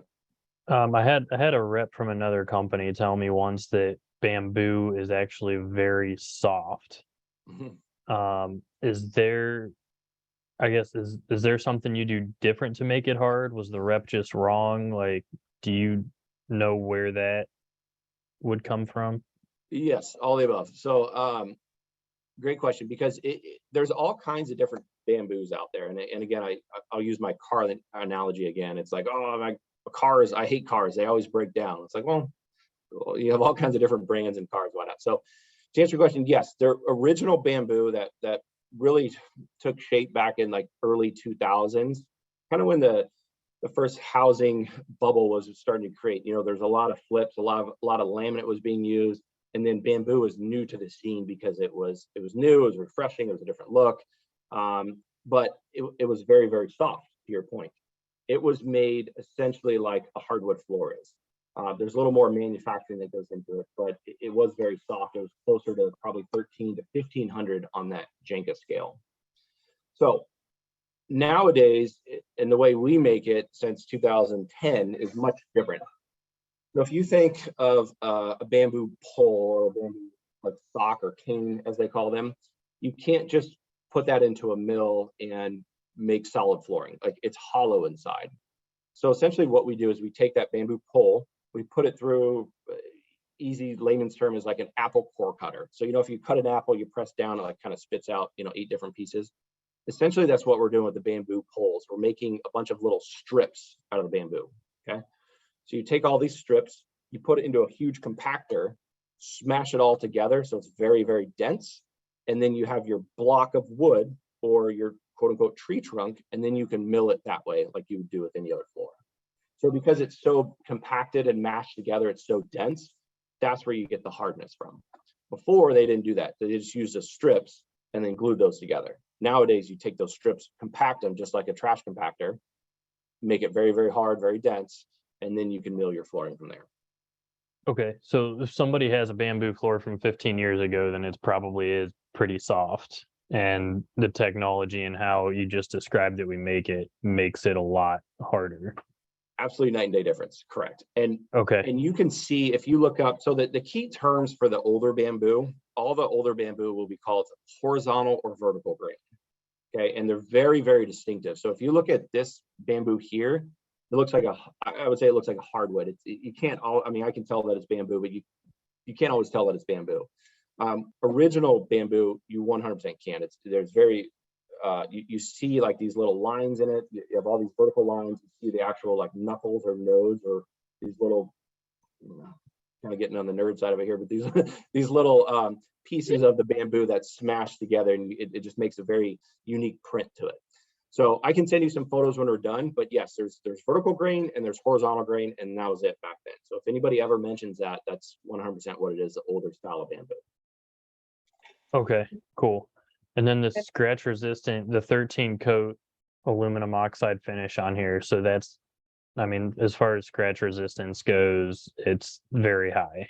I had a rep from another company tell me once that bamboo is actually very soft. Mhm. Is there, I guess, is there something you do different to make it hard? Was the rep just wrong? Like, do you know where that would come from? Yes, all the above. So great question, because there's all kinds of different bamboos out there. And again, I'll use my car analogy again. It's like, my cars, I hate cars. They always break down. It's like, well, you have all kinds of different brands and cars, whatnot. So to answer your question, yes, their original bamboo that really took shape back in like early 2000s, kind of when the first housing bubble was starting to create. There's a lot of flips, a lot of laminate was being used, and then bamboo was new to the scene because it was new, it was refreshing, it was a different look, but it was very, very soft. To your point, it was made essentially like a hardwood floor is. There's a little more manufacturing that goes into it, but it was very soft. It was closer to probably 1,300 to 1,500 on that JNCA scale. So nowadays, and the way we make it since 2010 is much different. So if you think of a bamboo pole or a bamboo like sock or cane, as they call them, you can't just put that into a mill and make solid flooring. Like, it's hollow inside. So essentially what we do is we take that bamboo pole, we put it through, easy layman's term is like an apple core cutter. So, if you cut an apple, you press down, it like kind of spits out, 8 different pieces. Essentially, that's what we're doing with the bamboo poles. We're making a bunch of little strips out of the bamboo, okay? So you take all these strips, you put it into a huge compactor, smash it all together so it's very, very dense, and then you have your block of wood or your quote unquote tree trunk, and then you can mill it that way like you would do with any other floor. So because it's so compacted and mashed together, it's so dense, that's where you get the hardness from. Before, they didn't do that. They just used the strips and then glued those together. Nowadays, you take those strips, compact them just like a trash compactor, make it very, very hard, very dense, and then you can mill your flooring from there. Okay, so if somebody has a bamboo floor from 15 years ago, then it's probably is pretty soft. And the technology and how you just described it, we make it makes it a lot harder. Absolutely night and day difference, correct. And Okay, you can see if you look up, so that the key terms for the older bamboo, all the older bamboo will be called horizontal or vertical grain. Okay, and they're very, very distinctive. So if you look at this bamboo here, it looks like I would say it looks like a hardwood. You can't I mean, I can tell that it's bamboo, but you can't always tell that it's bamboo. Original bamboo, you 100% can. There's very, you see like these little lines in it. You have all these vertical lines. You see the actual like knuckles or nodes or these little, kind of getting on the nerd side of it here, but these little pieces of the bamboo that's smashed together, and it just makes a very unique print to it. So I can send you some photos when we're done, but yes, there's vertical grain and there's horizontal grain, and that was it back then. So if anybody ever mentions that, that's 100% what it is, the older style of bamboo. okay, cool. And then the scratch resistant, the 13 coat aluminum oxide finish on here. So that's, I mean, as far as scratch resistance goes, it's very high.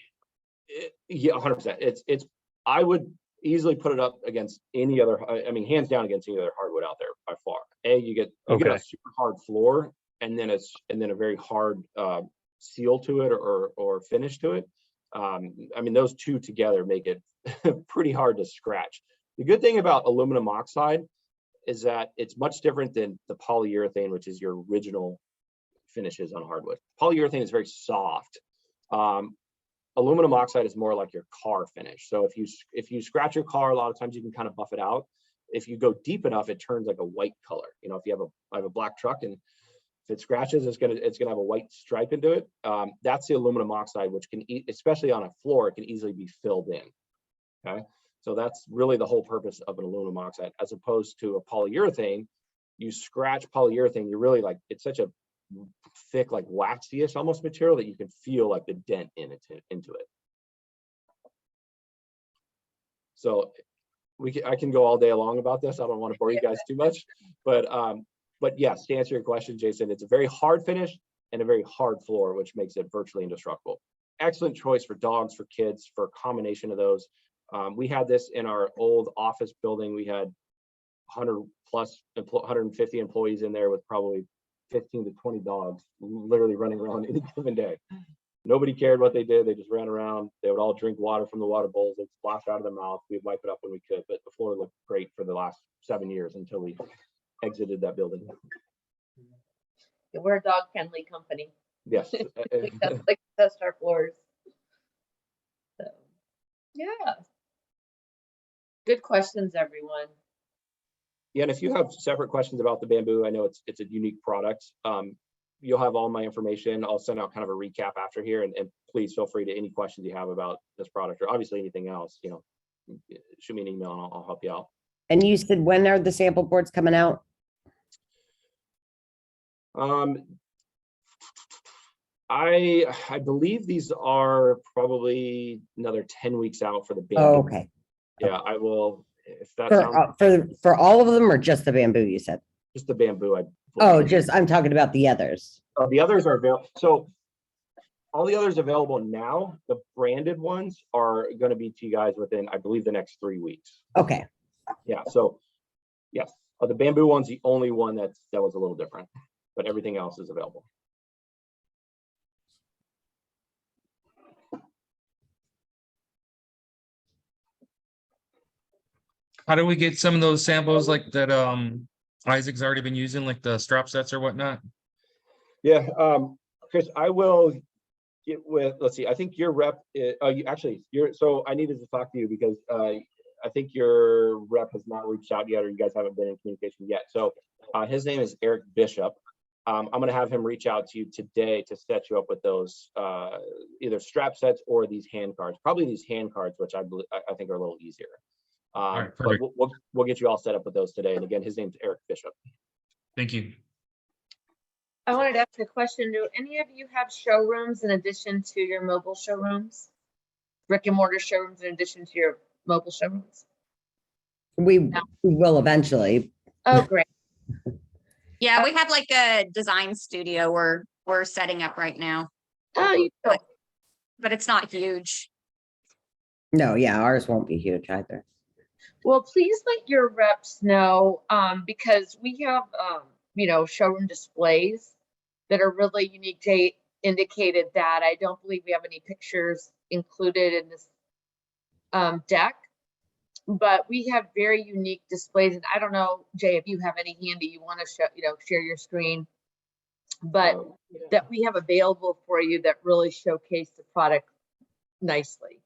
Yeah, 100%. I would easily put it up against any other, I mean, hands down against any other hardwood out there by far. You get a super hard floor, and then a very hard seal to it or finish to it. I mean, those two together make it pretty hard to scratch. The good thing about aluminum oxide is that it's much different than the polyurethane, which is your original finishes on hardwood. Polyurethane is very soft. Aluminum oxide is more like your car finish. So if you scratch your car, a lot of times you can kind of buff it out. If you go deep enough, it turns like a white color. You know, if you have I have a black truck, and if it scratches, it's gonna have a white stripe into it. That's the aluminum oxide, which can, especially on a floor, it can easily be filled in. Okay, so that's really the whole purpose of an aluminum oxide, as opposed to a polyurethane. You scratch polyurethane, you're really like, it's such a thick, like waxy-ish almost material that you can feel like the dent into it. So I can go all day long about this. I don't want to bore you guys too much, but yes, to answer your question, Jason, it's a very hard finish and a very hard floor, which makes it virtually indestructible. Excellent choice for dogs, for kids, for a combination of those. We had this in our old office building. We had 150 employees in there with probably 15 to 20 dogs literally running around any given day. Nobody cared what they did. They just ran around. They would all drink water from the water bowls. They'd splash out of their mouth. We'd wipe it up when we could, but the floor looked great for the last 7 years until we exited that building. We're a dog friendly company. Yes. That's our floors. So, yeah. Good questions, everyone. Yeah, and if you have separate questions about the bamboo, I know it's a unique product. You'll have all my information. I'll send out kind of a recap after here, and please feel free to any questions you have about this product, or obviously anything else, shoot me an email and I'll help you out. And you said, when are the sample boards coming out? I believe these are probably another 10 weeks out for the bamboo. Oh, okay. Yeah, I will. If that sounds For all of them, or just the bamboo, you said? just the bamboo. I'm talking about the others. The others are available. So all the others available now, the branded ones are going to be to you guys within, I believe, the next 3 weeks. Okay. Yeah. So yes, the bamboo one's the only one that was a little different, but everything else is available. How do we get some of those samples like that Isaac's already been using, like the strap sets or whatnot? Yeah, Chris, I will get with, let's see, I think your rep, so I needed to talk to you because I think your rep has not reached out yet, or you guys haven't been in communication yet. So his name is Eric Bishop. I'm going to have him reach out to you today to set you up with those either strap sets or these hand cards, probably these hand cards, which I think are a little easier. Right, but we'll get you all set up with those today. And again, his name's Eric Bishop. Thank you. I wanted to ask a question. Do any of you have showrooms in addition to your mobile showrooms? Brick and mortar showrooms in addition to your mobile showrooms? We will eventually. Oh, great. Yeah, we have like a design studio we're setting up right now, Oh, you do. but it's not huge. No, yeah, ours won't be huge either. Well, please let your reps know, because we have, showroom displays that are really unique. Jay indicated that. I don't believe we have any pictures included in this deck, but we have very unique displays. And I don't know, Jay, if you have any handy, you want to show, share your screen, but that we have available for you that really showcase the product nicely.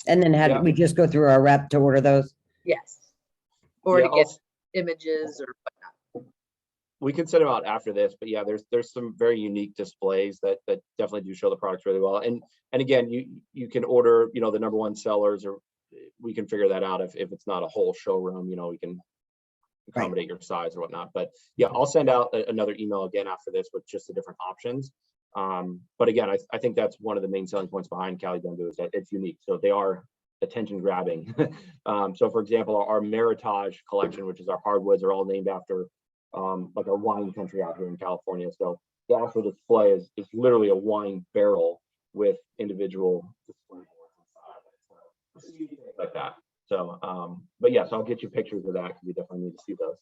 And then Yeah. we just go through our rep to order those? Yes. Or Yeah, to get images or whatnot. we can send them out after this, but yeah, there's some very unique displays that definitely do show the products really well. And again, you can order, the #1 sellers, or we can figure that out if it's not a whole showroom, we can accommodate your size or whatnot. But yeah, I'll send out another email again after this with just the different options. But again, I think that's one of the main selling points behind Cali Bamboo is that it's unique. So they are attention grabbing. So for example, our Meritage collection, which is our hardwoods, are all named after like a wine country out here in California. So the actual display is literally a wine barrel with individual display boards inside, like that. So, but yes, I'll get you pictures of that because you definitely need to see those.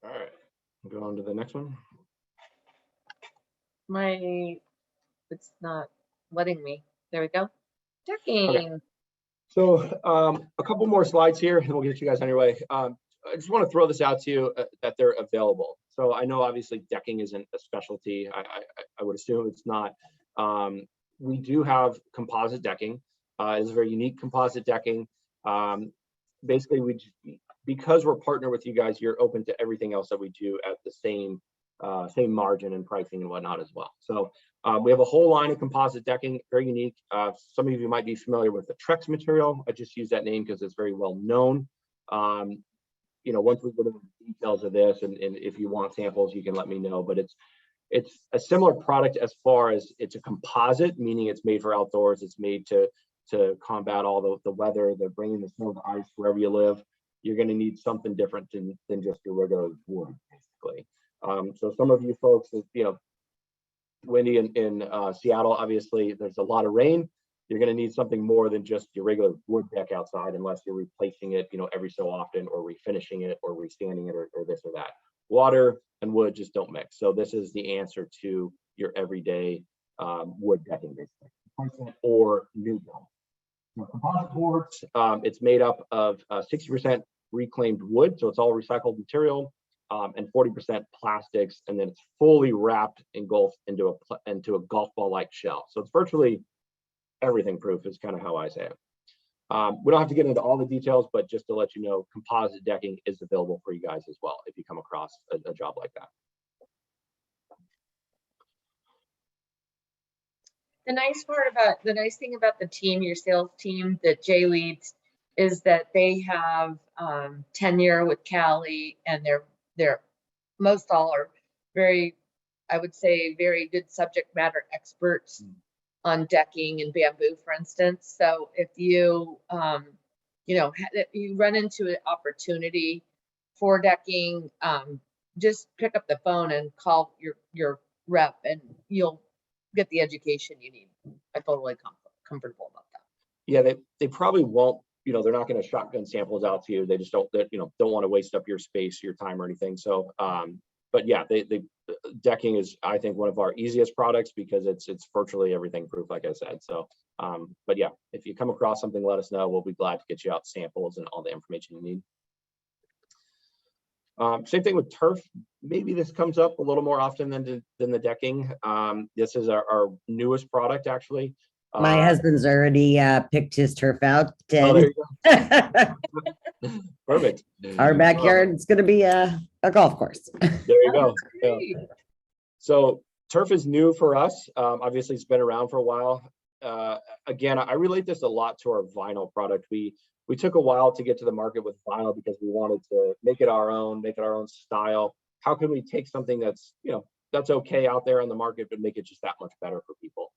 All right, go on to the next one. It's not letting me. There we go. Decking. Okay. So a couple more slides here and we'll get you guys on your way. I just want to throw this out to you that they're available. So I know obviously decking isn't a specialty. I would assume it's not. We do have composite decking. It's a very unique composite decking. Basically, because we're partnered with you guys, you're open to everything else that we do at the same margin and pricing and whatnot as well. So we have a whole line of composite decking, very unique. Some of you might be familiar with the Trex material. I just use that name because it's very well known. Once we get into the details of this, and if you want samples, you can let me know. But it's a similar product as far as it's a composite, meaning it's made for outdoors. It's made to combat all the weather, the bringing the snow, the ice wherever you live. You're going to need something different than just your regular wood, basically. So some of you folks, windy in Seattle, obviously there's a lot of rain. You're going to need something more than just your regular wood deck outside, unless you're replacing it, every so often, or refinishing it, or restanding it, or this or that. Water and wood just don't mix. So this is the answer to your everyday wood decking, basically, or new build. Composite boards, it's made up of 60% reclaimed wood, so it's all recycled material, and 40% plastics, and then it's fully wrapped, engulfed into a golf ball like shell. So it's virtually everything proof is kind of how I say it. We don't have to get into all the details, but just to let you know, composite decking is available for you guys as well if you come across a job like that. The nice thing about the team, your sales team that Jay leads, is that they have tenure with Cali, and they're most all are very, I would say, very good subject matter experts on decking and bamboo, for instance. So if you you run into an opportunity for decking, just pick up the phone and call your rep, and you'll get the education you need. I'm totally comfortable about that. Yeah, they probably won't, they're not going to shotgun samples out to you. They just don't want to waste up your space, your time, or anything. So, but yeah, decking is, I think, one of our easiest products because it's virtually everything proof, like I said. So, but yeah, if you come across something, let us know. We'll be glad to get you out samples and all the information you need. Same thing with turf. Maybe this comes up a little more often than the decking. This is our newest product, actually. My husband's already picked his turf out. Oh, there you go. Perfect. Our backyard is going to be a golf course. There you go. Yeah. So turf is new for us. Obviously, it's been around for a while. again, I relate this a lot to our vinyl product. We took a while to get to the market with vinyl because we wanted to make it our own style. How can we take something that's, that's okay out there on the market, but make it just that much better for people?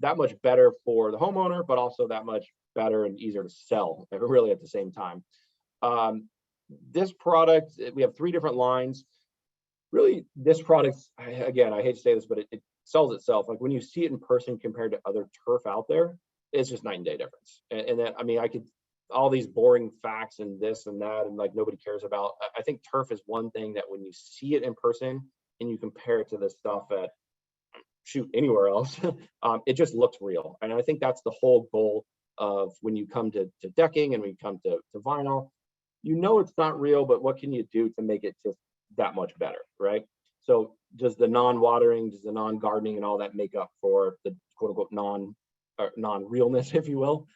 That much better for the homeowner, but also that much better and easier to sell, really, at the same time. This product, we have 3 different lines. Really, this product, again, I hate to say this, but it sells itself. Like when you see it in person compared to other turf out there, it's just night and day difference. And then, I mean, I could, all these boring facts and this and that, and like nobody cares about. I think turf is one thing that when you see it in person and you compare it to the stuff at anywhere else, it just looks real. And I think that's the whole goal of when you come to decking and when you come to vinyl. It's not real, but what can you do to make it just that much better, right? So does the non-watering, does the non-gardening and all that make up for the quote unquote non-realness, if you will?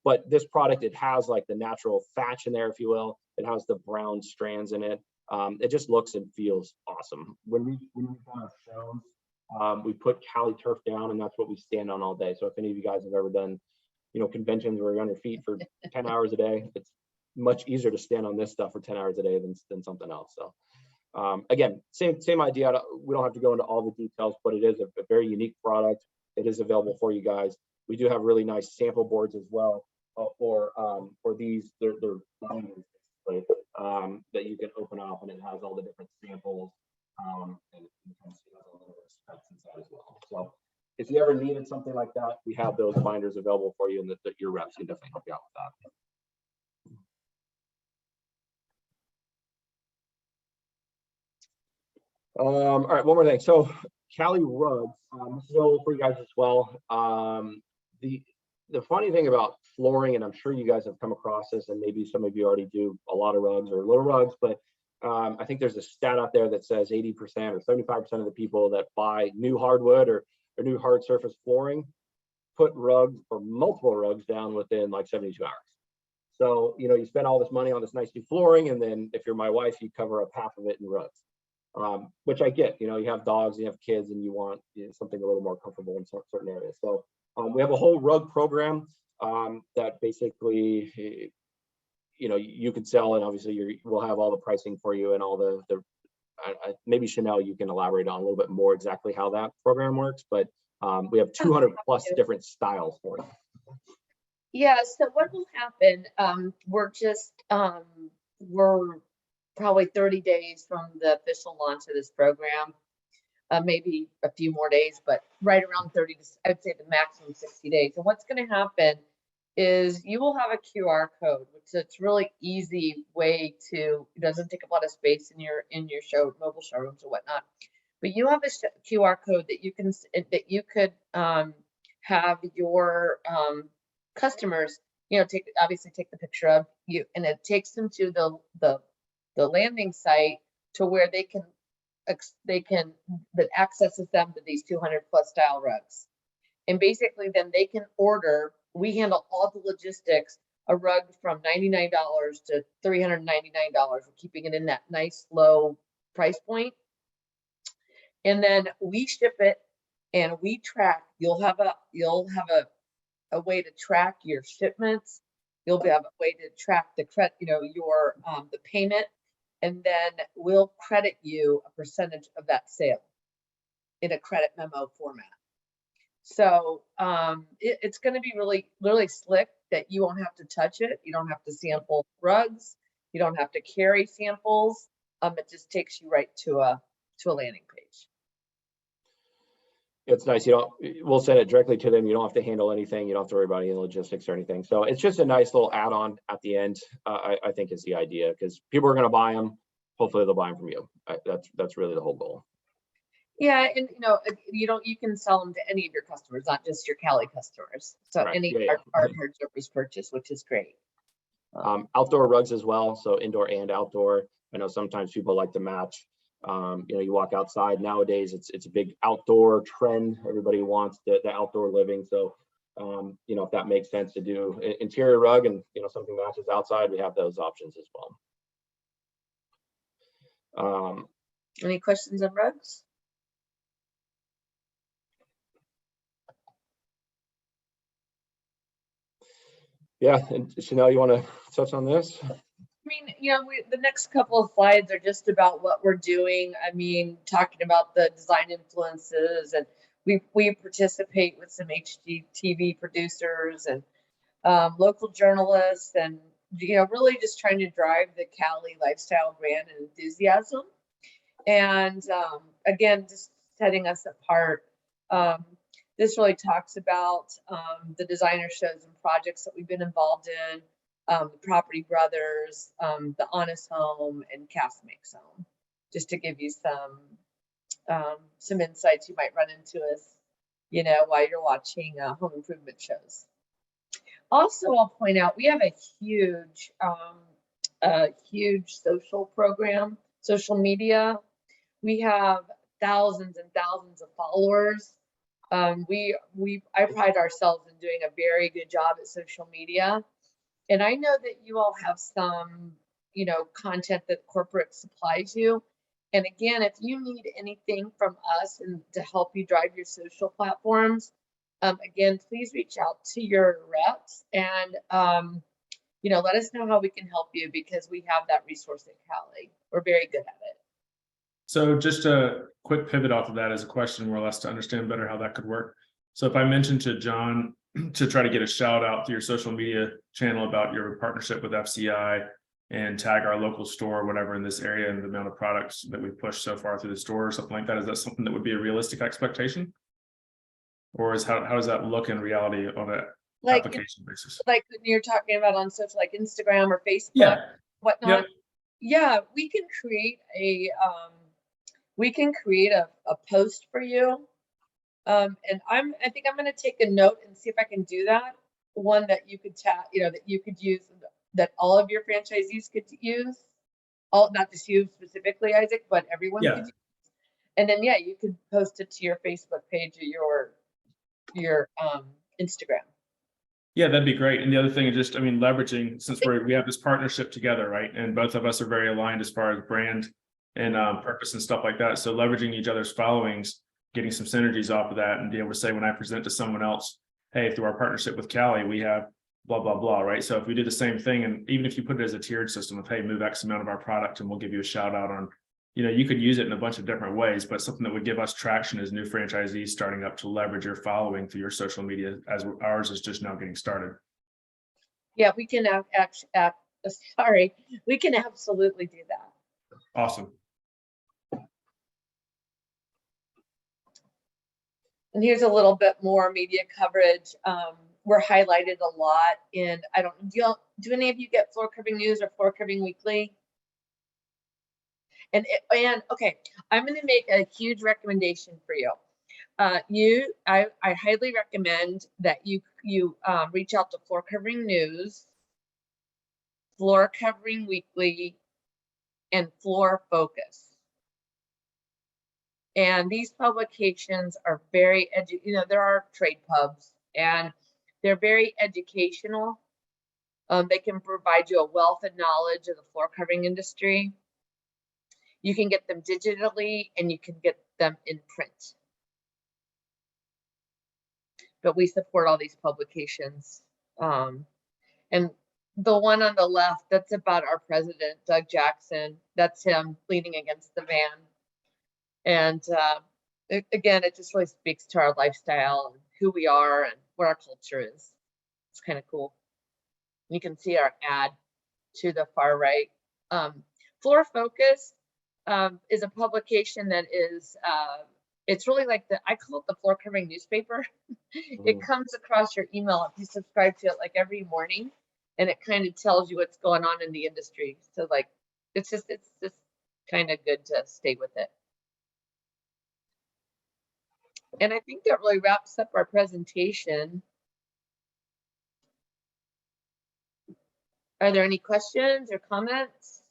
But this product, it has like the natural thatch in there, if you will. It has the brown strands in it. It just looks and feels awesome. When we've done our shows, we put Cali turf down, and that's what we stand on all day. So if any of you guys have ever done, conventions where you're on your feet for 10 hours a day, it's much easier to stand on this stuff for 10 hours a day than something else. So again, same idea. We don't have to go into all the details, but it is a very unique product. It is available for you guys. We do have really nice sample boards as well for these. They're binders, that you can open up, and it has all the different samples, and you can see all the little specs inside as well. So if you ever needed something like that, we have those binders available for you, and that your reps can definitely help you out with that. All right, one more thing. So Cali rugs, this is available for you guys as well. The funny thing about flooring, and I'm sure you guys have come across this, and maybe some of you already do a lot of rugs or little rugs, but I think there's a stat out there that says 80% or 75% of the people that buy new hardwood or new hard surface flooring put rugs or multiple rugs down within like 72 hours. So, you spend all this money on this nice new flooring, and then if you're my wife, you cover up half of it in rugs. Which I get, you have dogs, you have kids, and you want something a little more comfortable in certain areas. So we have a whole rug program that basically, you could sell, and obviously we'll have all the pricing for you and all the maybe Chanel, you can elaborate on a little bit more exactly how that program works, but we have 200 plus different styles for it. Yeah, so what will happen, we're probably 30 days from the official launch of this program, maybe a few more days, but right around 30 to, I'd say the maximum 60 days. And what's going to happen is you will have a QR code, which is a really easy way to, it doesn't take a lot of space in your mobile showrooms or whatnot, but you have a QR code that you could have your customers, obviously take the picture of you, and it takes them to the landing site to where that accesses them to these 200 plus style rugs. And basically then they can order, we handle all the logistics, a rug from $99 to $399. We're keeping it in that nice low price point. And then we ship it and we track, you'll have a way to track your shipments. You'll have a way to track the credit, the payment, and then we'll credit you a percentage of that sale in a credit memo format. So it's going to be really, really slick that you won't have to touch it. You don't have to sample rugs. You don't have to carry samples. It just takes you right to a landing page. It's nice. We'll send it directly to them. You don't have to handle anything. You don't have to worry about any logistics or anything. So it's just a nice little add-on at the end. I think is the idea, because people are going to buy them. Hopefully they'll buy them from you. That's really the whole goal. Yeah, and you can sell them to any of your customers, not just your Cali customers. So right. any hard surface purchase, which is great. Outdoor rugs as well, so indoor and outdoor. I know sometimes people like to match. You walk outside nowadays, it's a big outdoor trend. Everybody wants the outdoor living. So, if that makes sense to do interior rug and, something matches outside, we have those options as well. Any questions on rugs? Yeah, and Chanel, you want to touch on this? I mean, the next couple of slides are just about what we're doing. I mean, talking about the design influences, and we participate with some HGTV producers and local journalists, and really just trying to drive the Cali lifestyle brand and enthusiasm. And again, just setting us apart. This really talks about the designer shows and projects that we've been involved in. The Property Brothers, the Honest Home, and Cast Makes Home, just to give you some insights you might run into us, while you're watching home improvement shows. Also, I'll point out we have a huge social program, social media. We have thousands and thousands of followers. I pride ourselves in doing a very good job at social media. And I know that you all have some, content that corporate supplies you. And again, if you need anything from us and to help you drive your social platforms, again, please reach out to your reps and, let us know how we can help you, because we have that resource at Cali. We're very good at it. So just a quick pivot off of that as a question, more or less, to understand better how that could work. So if I mentioned to John to try to get a shout out to your social media channel about your partnership with FCI and tag our local store or whatever in this area and the amount of products that we've pushed so far through the store or something like that, is that something that would be a realistic expectation? Or how does that look in reality on an application basis? Like when you're talking about on social, like Instagram or Facebook, whatnot. Yeah, we can create a post for you. And I think I'm going to take a note and see if I can do that. One that you could that you could use, that all of your franchisees could use, not just you specifically, Isaac, but everyone could use. And then, you could post it to your Facebook page or your Instagram. Yeah, that'd be great. And the other thing is just, leveraging, since we have this partnership together, right? And both of us are very aligned as far as brand and purpose and stuff like that. So leveraging each other's followings, getting some synergies off of that, and be able to say, when I present to someone else, hey, through our partnership with Cali, we have blah, blah, blah, right? So if we do the same thing, and even if you put it as a tiered system of, hey, move X amount of our product and we'll give you a shout out on, you could use it in a bunch of different ways, but something that would give us traction as new franchisees starting up to leverage your following through your social media, as ours is just now getting started. Yeah, we can we can absolutely do that. Awesome. And here's a little bit more media coverage. We're highlighted a lot in, do any of you get Floor Covering News or Floor Covering Weekly? And okay, I'm going to make a huge recommendation for you. I highly recommend that you reach out to Floor Covering News, Floor Covering Weekly, and Floor Focus. And these publications are very there are trade pubs, and they're very educational. They can provide you a wealth of knowledge of the floor covering industry. You can get them digitally and you can get them in print. But we support all these publications. And the one on the left, that's about our president, Doug Jackson. That's him leaning against the van. And again, it just really speaks to our lifestyle and who we are and what our culture is. It's kind of cool. You can see our ad to the far right. Floor Focus is a publication that is, it's really like I call it the floor covering newspaper. It comes across your email if you subscribe to it like every morning, and it kind of tells you what's going on in the industry. So like, it's just kind of good to stay with it. And I think that really wraps up our presentation. Are there any questions or comments?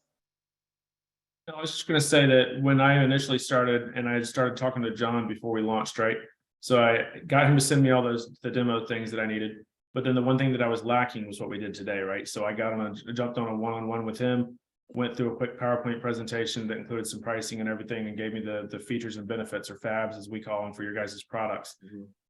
I was just going to say that when I initially started, and I started talking to John before we launched, right? So I got him to send me all the demo things that I needed. But then the one thing that I was lacking was what we did today, right? So I jumped on a one-on-one with him, went through a quick PowerPoint presentation that included some pricing and everything, and gave me the features and benefits, or FABs as we call them, for your guys' products.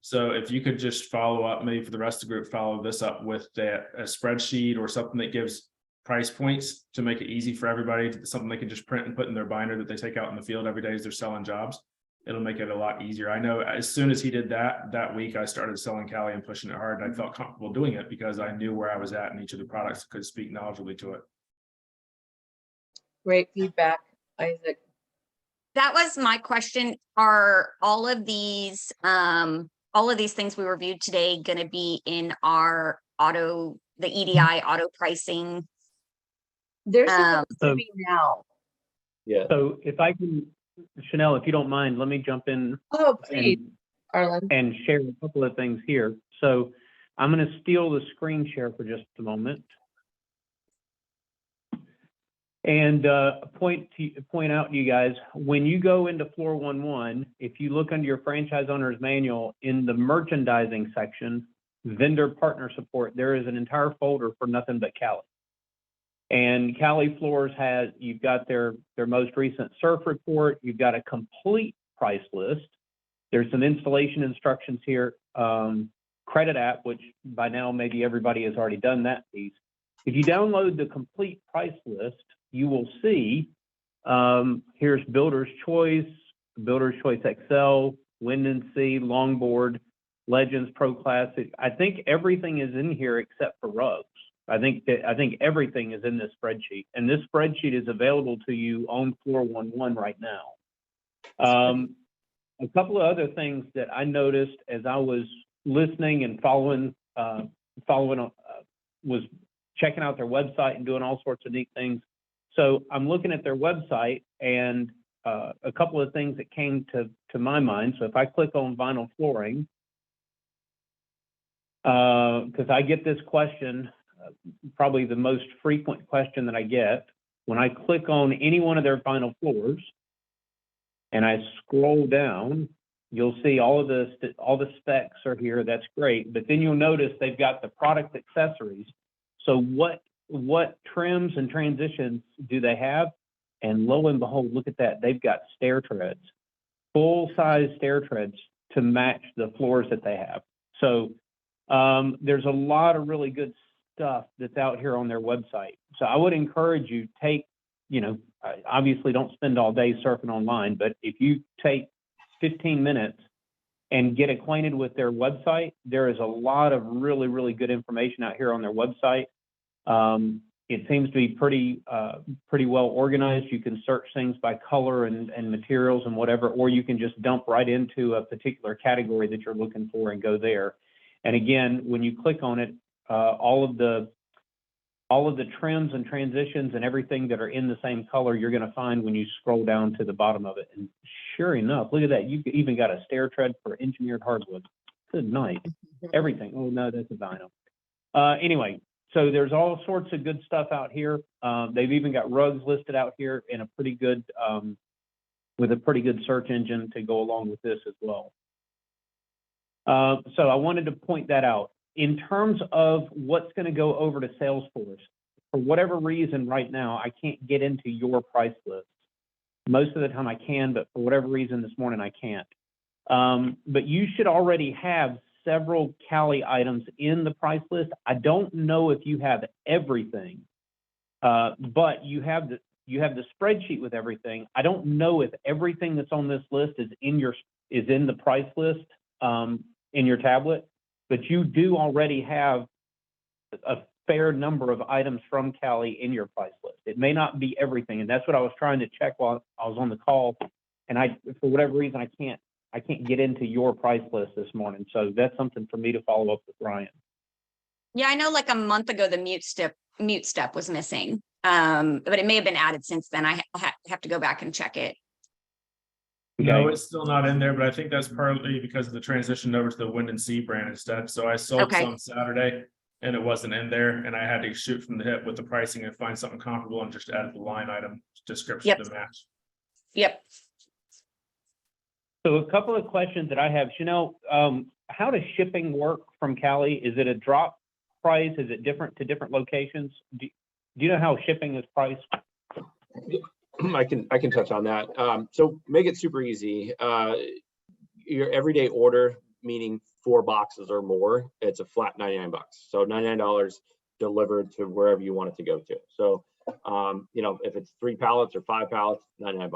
So if you could just follow up, maybe for the rest of the group, follow this up with a spreadsheet or something that gives price points to make it easy for everybody, something they can just print and put in their binder that they take out in the field every day as they're selling jobs. It'll make it a lot easier. I know as soon as he did that week, I started selling Cali and pushing it hard. And I felt comfortable doing it because I knew where I was at in each of the products, could speak knowledgeably to it. Great feedback, Isaac. That was my question. Are all of these things we reviewed today going to be in our the EDI auto pricing? They're supposed to be now. Yeah. So if I can, Chanel, if you don't mind, let me jump in Oh, please, Arlen. and share a couple of things here. So I'm going to steal the screen share for just a moment. And point out to you guys, when you go into Floor 11, if you look under your franchise owner's manual in the merchandising section, vendor partner support, there is an entire folder for nothing but Cali. And Cali Floors you've got their most recent surf report, you've got a complete price list. There's some installation instructions here, credit app, which by now maybe everybody has already done that piece. If you download the complete price list, you will see here's Builder's Choice XL, Wind and Sea, Longboard, Legends, Pro Classic. I think everything is in here except for rugs. I think everything is in this spreadsheet, and this spreadsheet is available to you on Floor 11 right now. A couple of other things that I noticed as I was listening and following was checking out their website and doing all sorts of neat things. So I'm looking at their website, and a couple of things that came to my mind. So if I click on vinyl flooring, because I get this question, probably the most frequent question that I get, when I click on any one of their vinyl floors and I scroll down, you'll see all the specs are here. That's great. But then you'll notice they've got the product accessories. So what trims and transitions do they have? And lo and behold, look at that. They've got stair treads, full-size stair treads to match the floors that they have. So there's a lot of really good stuff that's out here on their website. So I would encourage you, obviously don't spend all day surfing online, but if you take 15 minutes and get acquainted with their website, there is a lot of really, really good information out here on their website. It seems to be pretty well organized. You can search things by color and materials and whatever, or you can just dump right into a particular category that you're looking for and go there. And again, when you click on it, all of the trims and transitions and everything that are in the same color, you're going to find when you scroll down to the bottom of it. And sure enough, look at that. You've even got a stair tread for engineered hardwood. Good night. Everything. Oh, no, that's a vinyl. Anyway, so there's all sorts of good stuff out here. They've even got rugs listed out here in a pretty good, with a pretty good search engine to go along with this as well. So I wanted to point that out. In terms of what's going to go over to Salesforce, for whatever reason right now, I can't get into your price list. Most of the time I can, but for whatever reason this morning I can't. But you should already have several Cali items in the price list. I don't know if you have everything, but you have the spreadsheet with everything. I don't know if everything that's on this list is in the price list in your tablet. But you do already have a fair number of items from Cali in your price list. It may not be everything, and that's what I was trying to check while I was on the call. And for whatever reason, I can't get into your price list this morning. So that's something for me to follow up with Ryan. Yeah, I know like a month ago, the mute step was missing. But it may have been added since then. I have to go back and check it. No, it's still not in there, but I think that's partly because of the transition over to the Wind and Sea brand instead. So I sold some Saturday and it wasn't in there, and I had to shoot from the hip with the pricing and find something comparable and just added the line item description to match. Yep. So a couple of questions that I have, Chanel, how does shipping work from Cali? Is it a drop price? Is it different to different locations? Do you know how shipping is priced? I can touch on that. So make it super easy. Your everyday order, meaning 4 boxes or more, it's a flat $99. So $99 delivered to wherever you want it to go to. So, you know, if it's 3 pallets or 5 pallets, $99.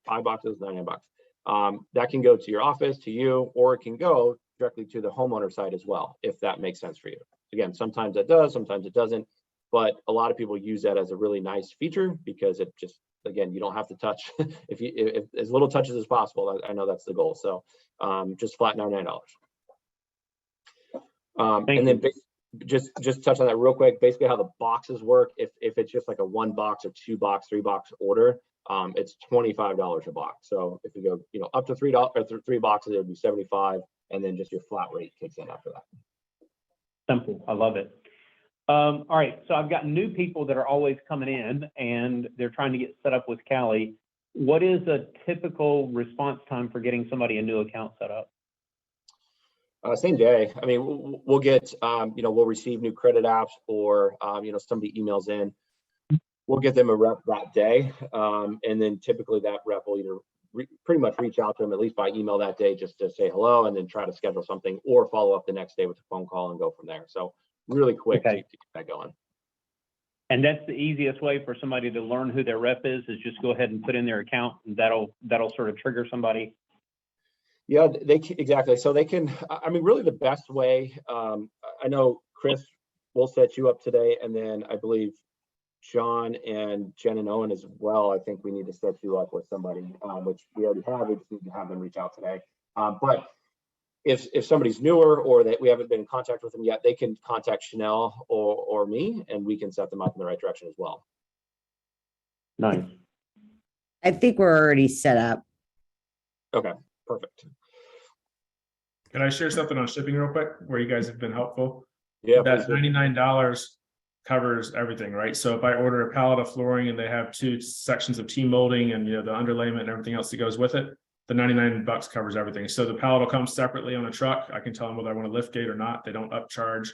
5 boxes, $99. That can go to your office, to you, or it can go directly to the homeowner side as well, if that makes sense for you. Again, sometimes it does, sometimes it doesn't, but a lot of people use that as a really nice feature because it just, again, you don't have to touch if as little touches as possible. I know that's the goal. So just flat $99. And then just touch on that real quick. Basically, how the boxes work. If it's just like a 1 box or 2 box, 3 box order, it's $25 a box. So if you go, you know, up to $3 or 3 boxes, it would be $75, and then just your flat rate kicks in after that. Simple. I love it. All right. So I've got new people that are always coming in and they're trying to get set up with Callie. What is a typical response time for getting somebody a new account set up? Same day. I mean, we'll get, you know, we'll receive new credit apps or, you know, somebody emails in. We'll get them a rep that day. And then typically that rep will either pretty much reach out to them at least by email that day just to say hello and then try to schedule something or follow up the next day with a phone call and go from there. So really quick to get that going. And that's the easiest way for somebody to learn who their rep is just go ahead and put in their account and that'll sort of trigger somebody. Yeah, exactly. So they can, I mean, really the best way, I know Chris will set you up today, and then I believe John and Jen and Owen as well. I think we need to set you up with somebody, which we already have. We just need to have them reach out today. But if somebody's newer or that we haven't been in contact with them yet, they can contact Chanel or me, and we can set them up in the right direction as well. Nice. I think we're already set up. Okay, perfect. Can I share something on shipping real quick where you guys have been helpful? Yeah, that $99 covers everything, right? So if I order a pallet of flooring and they have 2 sections of T-molding and, you know, the underlayment and everything else that goes with it, the $99 covers everything. So the pallet will come separately on a truck. I can tell them whether I want a lift gate or not. They don't upcharge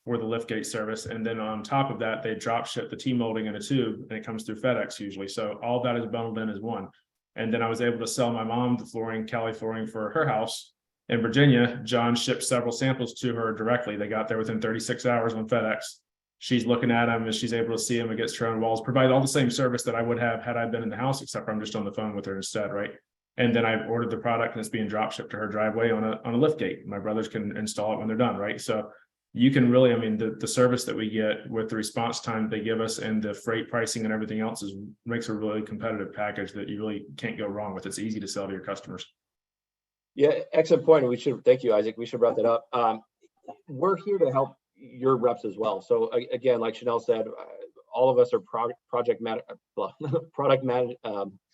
for the lift gate service. And then on top of that, they drop ship the T-molding in a tube and it comes through FedEx usually. So all that is bundled in as one. And then I was able to sell my mom the flooring, Callie flooring, for her house in Virginia. John shipped several samples to her directly. They got there within 36 hours on FedEx. She's looking at them and she's able to see them against her own walls, provide all the same service that I would have had I been in the house, except for I'm just on the phone with her instead, right? And then I've ordered the product and it's being drop shipped to her driveway on a lift gate. My brothers can install it when they're done, right? So you can really, I mean, the service that we get with the response time they give us and the freight pricing and everything else makes a really competitive package that you really can't go wrong with. It's easy to sell to your customers. Yeah, excellent point. Thank you, Isaac. We should wrap that up. We're here to help your reps as well. So again, like Chanel said, all of us are product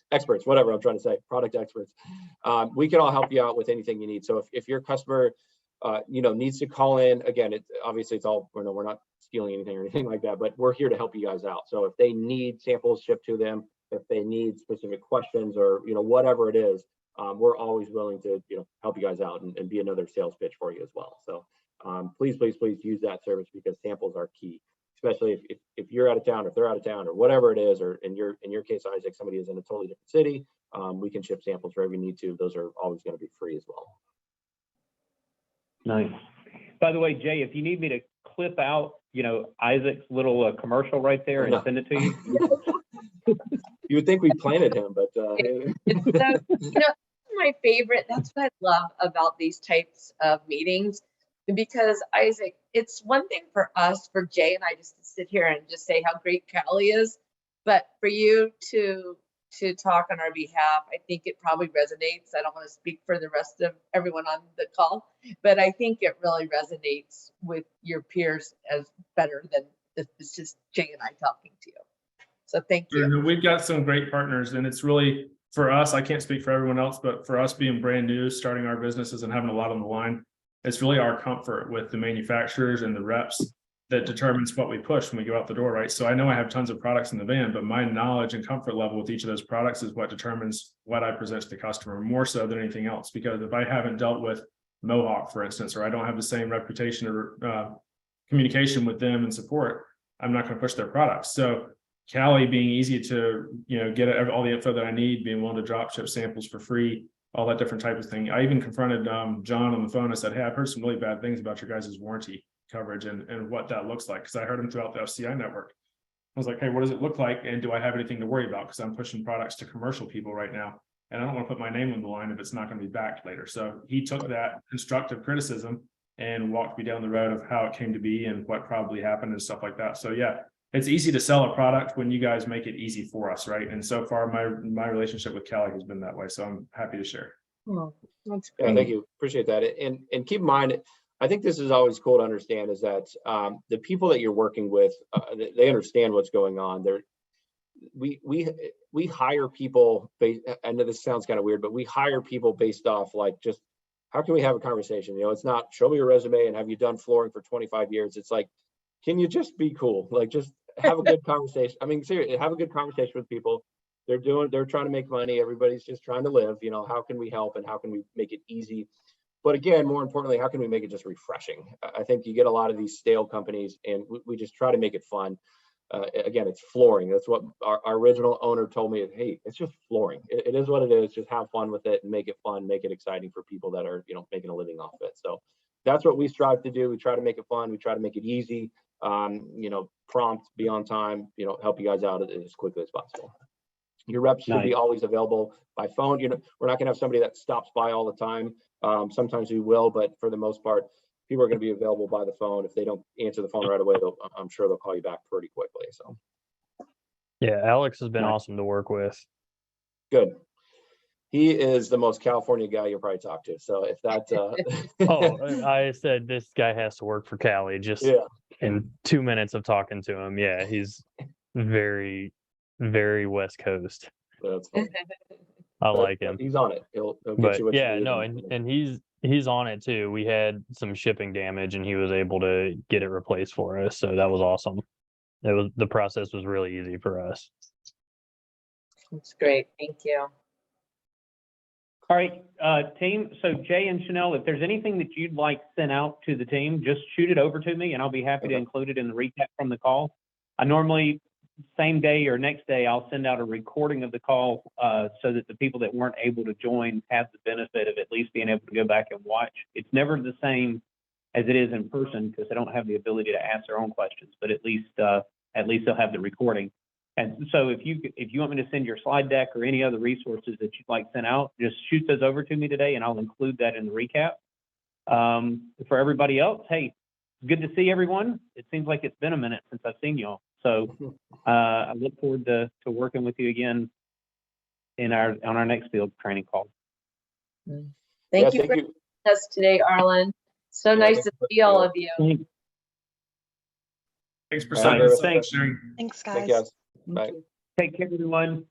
experts, whatever I'm trying to say, product experts. We can all help you out with anything you need. So if your customer, you know, needs to call in, again, obviously it's all, you know, we're not stealing anything or anything like that, but we're here to help you guys out. So if they need samples shipped to them, if they need specific questions or, you know, whatever it is, we're always willing to, you know, help you guys out and be another sales pitch for you as well. So please use that service because samples are key, especially if you're out of town, if they're out of town or whatever it is, or in your case, Isaac, somebody is in a totally different city, we can ship samples wherever you need to. Those are always going to be free as well. Nice. By the way, Jay, if you need me to clip out, you know, Isaac's little commercial right there and send it to you. You would think we planted him, but It's so, you know, my favorite. That's what I love about these types of meetings, because Isaac, it's one thing for us, for Jay and I, just to sit here and just say how great Callie is, but for you to talk on our behalf, I think it probably resonates. I don't want to speak for the rest of everyone on the call, but I think it really resonates with your peers as better than it's just Jay and I talking to you. So thank you. We've got some great partners, and it's really, for us, I can't speak for everyone else, but for us being brand new, starting our businesses and having a lot on the line, it's really our comfort with the manufacturers and the reps that determines what we push when we go out the door, right? So I know I have tons of products in the van, but my knowledge and comfort level with each of those products is what determines what I present to the customer, more so than anything else. Because if I haven't dealt with Mohawk, for instance, or I don't have the same reputation or communication with them and support, I'm not going to push their products. So Callie being easy to, you know, get all the info that I need, being willing to drop ship samples for free, all that different type of thing. I even confronted John on the phone. I said, hey, I've heard some really bad things about your guys' warranty coverage and what that looks like, because I heard them throughout the FCI network. I was like, hey, what does it look like? And do I have anything to worry about? Because I'm pushing products to commercial people right now. And I don't want to put my name on the line if it's not going to be backed later. So he took that constructive criticism and walked me down the road of how it came to be and what probably happened and stuff like that. So yeah, it's easy to sell a product when you guys make it easy for us, right? And so far, my relationship with Callie has been that way. So I'm happy to share. Oh, that's Yeah, great. thank you. Appreciate that. And keep in mind, I think this is always cool to understand is that the people that you're working with, they understand what's going on. We hire people based, I know this sounds kind of weird, but we hire people based off like just how can we have a conversation? You know, it's not show me your resume and have you done flooring for 25 years. It's like, can you just be cool? Like just have a good conversation. I mean, seriously, have a good conversation with people. They're trying to make money. Everybody's just trying to live, you know, how can we help and how can we make it easy? But again, more importantly, how can we make it just refreshing? I think you get a lot of these stale companies and we just try to make it fun. Again, it's flooring. That's what our original owner told me. Hey, it's just flooring. It is what it is. Just have fun with it and make it fun, make it exciting for people that are, you know, making a living off it. So that's what we strive to do. We try to make it fun. We try to make it easy, you know, prompt, be on time, you know, help you guys out as quickly as possible. Your reps should be always available by phone. You know, we're not going to have somebody that stops by all the time. Sometimes we will, but for the most part, people are going to be available by the phone. If they don't answer the phone right away, I'm sure they'll call you back pretty quickly. So, Yeah, Alex has been awesome to work with. good. He is the most California guy you'll probably talk to. So if that, Oh, I said this guy has to work for Callie just yeah, in 2 minutes of talking to him. Yeah, he's very, very West Coast. that's fine. I But like him. He's on it. He'll get But you what you yeah, need. no, and he's on it too. We had some shipping damage and he was able to get it replaced for us. So that was awesome. The process was really easy for us. That's great. Thank you. All right, team. So Jay and Chanel, if there's anything that you'd like sent out to the team, just shoot it over to me and I'll be happy to include it in the recap from the call. I normally, same day or next day, I'll send out a recording of the call so that the people that weren't able to join have the benefit of at least being able to go back and watch. It's never the same as it is in person because they don't have the ability to ask their own questions, but at least they'll have the recording. And so if you want me to send your slide deck or any other resources that you'd like sent out, just shoot those over to me today and I'll include that in the recap. For everybody else, hey, good to see everyone. It seems like it's been a minute since I've seen y'all. So I look forward to working with you again on our next field training call. Thank you for joining us today, Arlen. So nice to see all of you. Thanks for Thanks. sharing. Thanks, Thank guys. you guys. Bye. Take care, everyone.